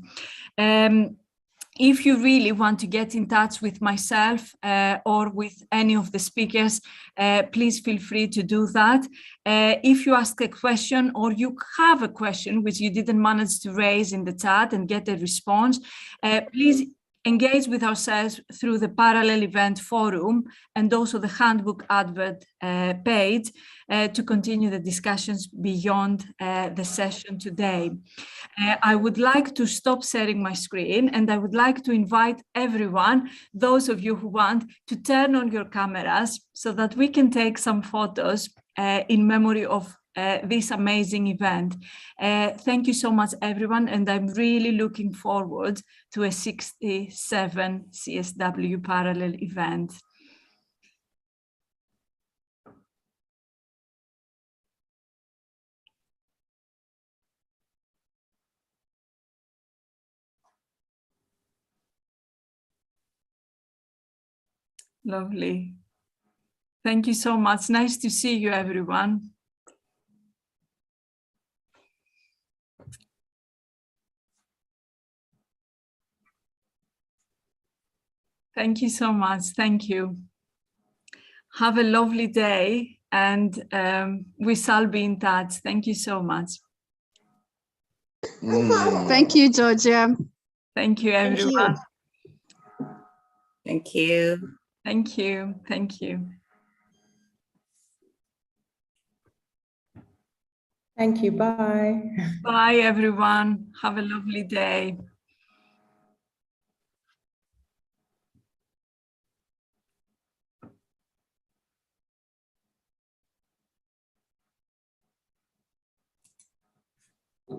If you really want to get in touch with myself or with any of the speakers, please feel free to do that. If you ask a question or you have a question which you didn't manage to raise in the chat and get a response, please engage with ourselves through the Parallel Event Forum and also the Handbook Advert page to continue the discussions beyond the session today. I would like to stop sharing my screen, and I would like to invite everyone, those of you who want, to turn on your cameras so that we can take some photos in memory of this amazing event. Thank you so much, everyone, and I'm really looking forward to a 67 CSW parallel event. Lovely. Thank you so much. Nice to see you, everyone. Thank you so much. Thank you. Have a lovely day, and we shall be in touch. Thank you so much. Thank you, Georgia. Thank you, everyone. Thank you. Thank you. Thank you. Thank you. Bye. Bye, everyone. Have a lovely day.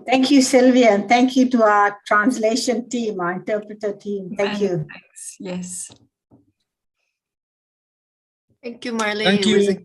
Thank you, Sylvia, and thank you to our translation team, our interpreter team. Thank you. Thanks. Yes. Thank you, Marlene. Thank It was a you. great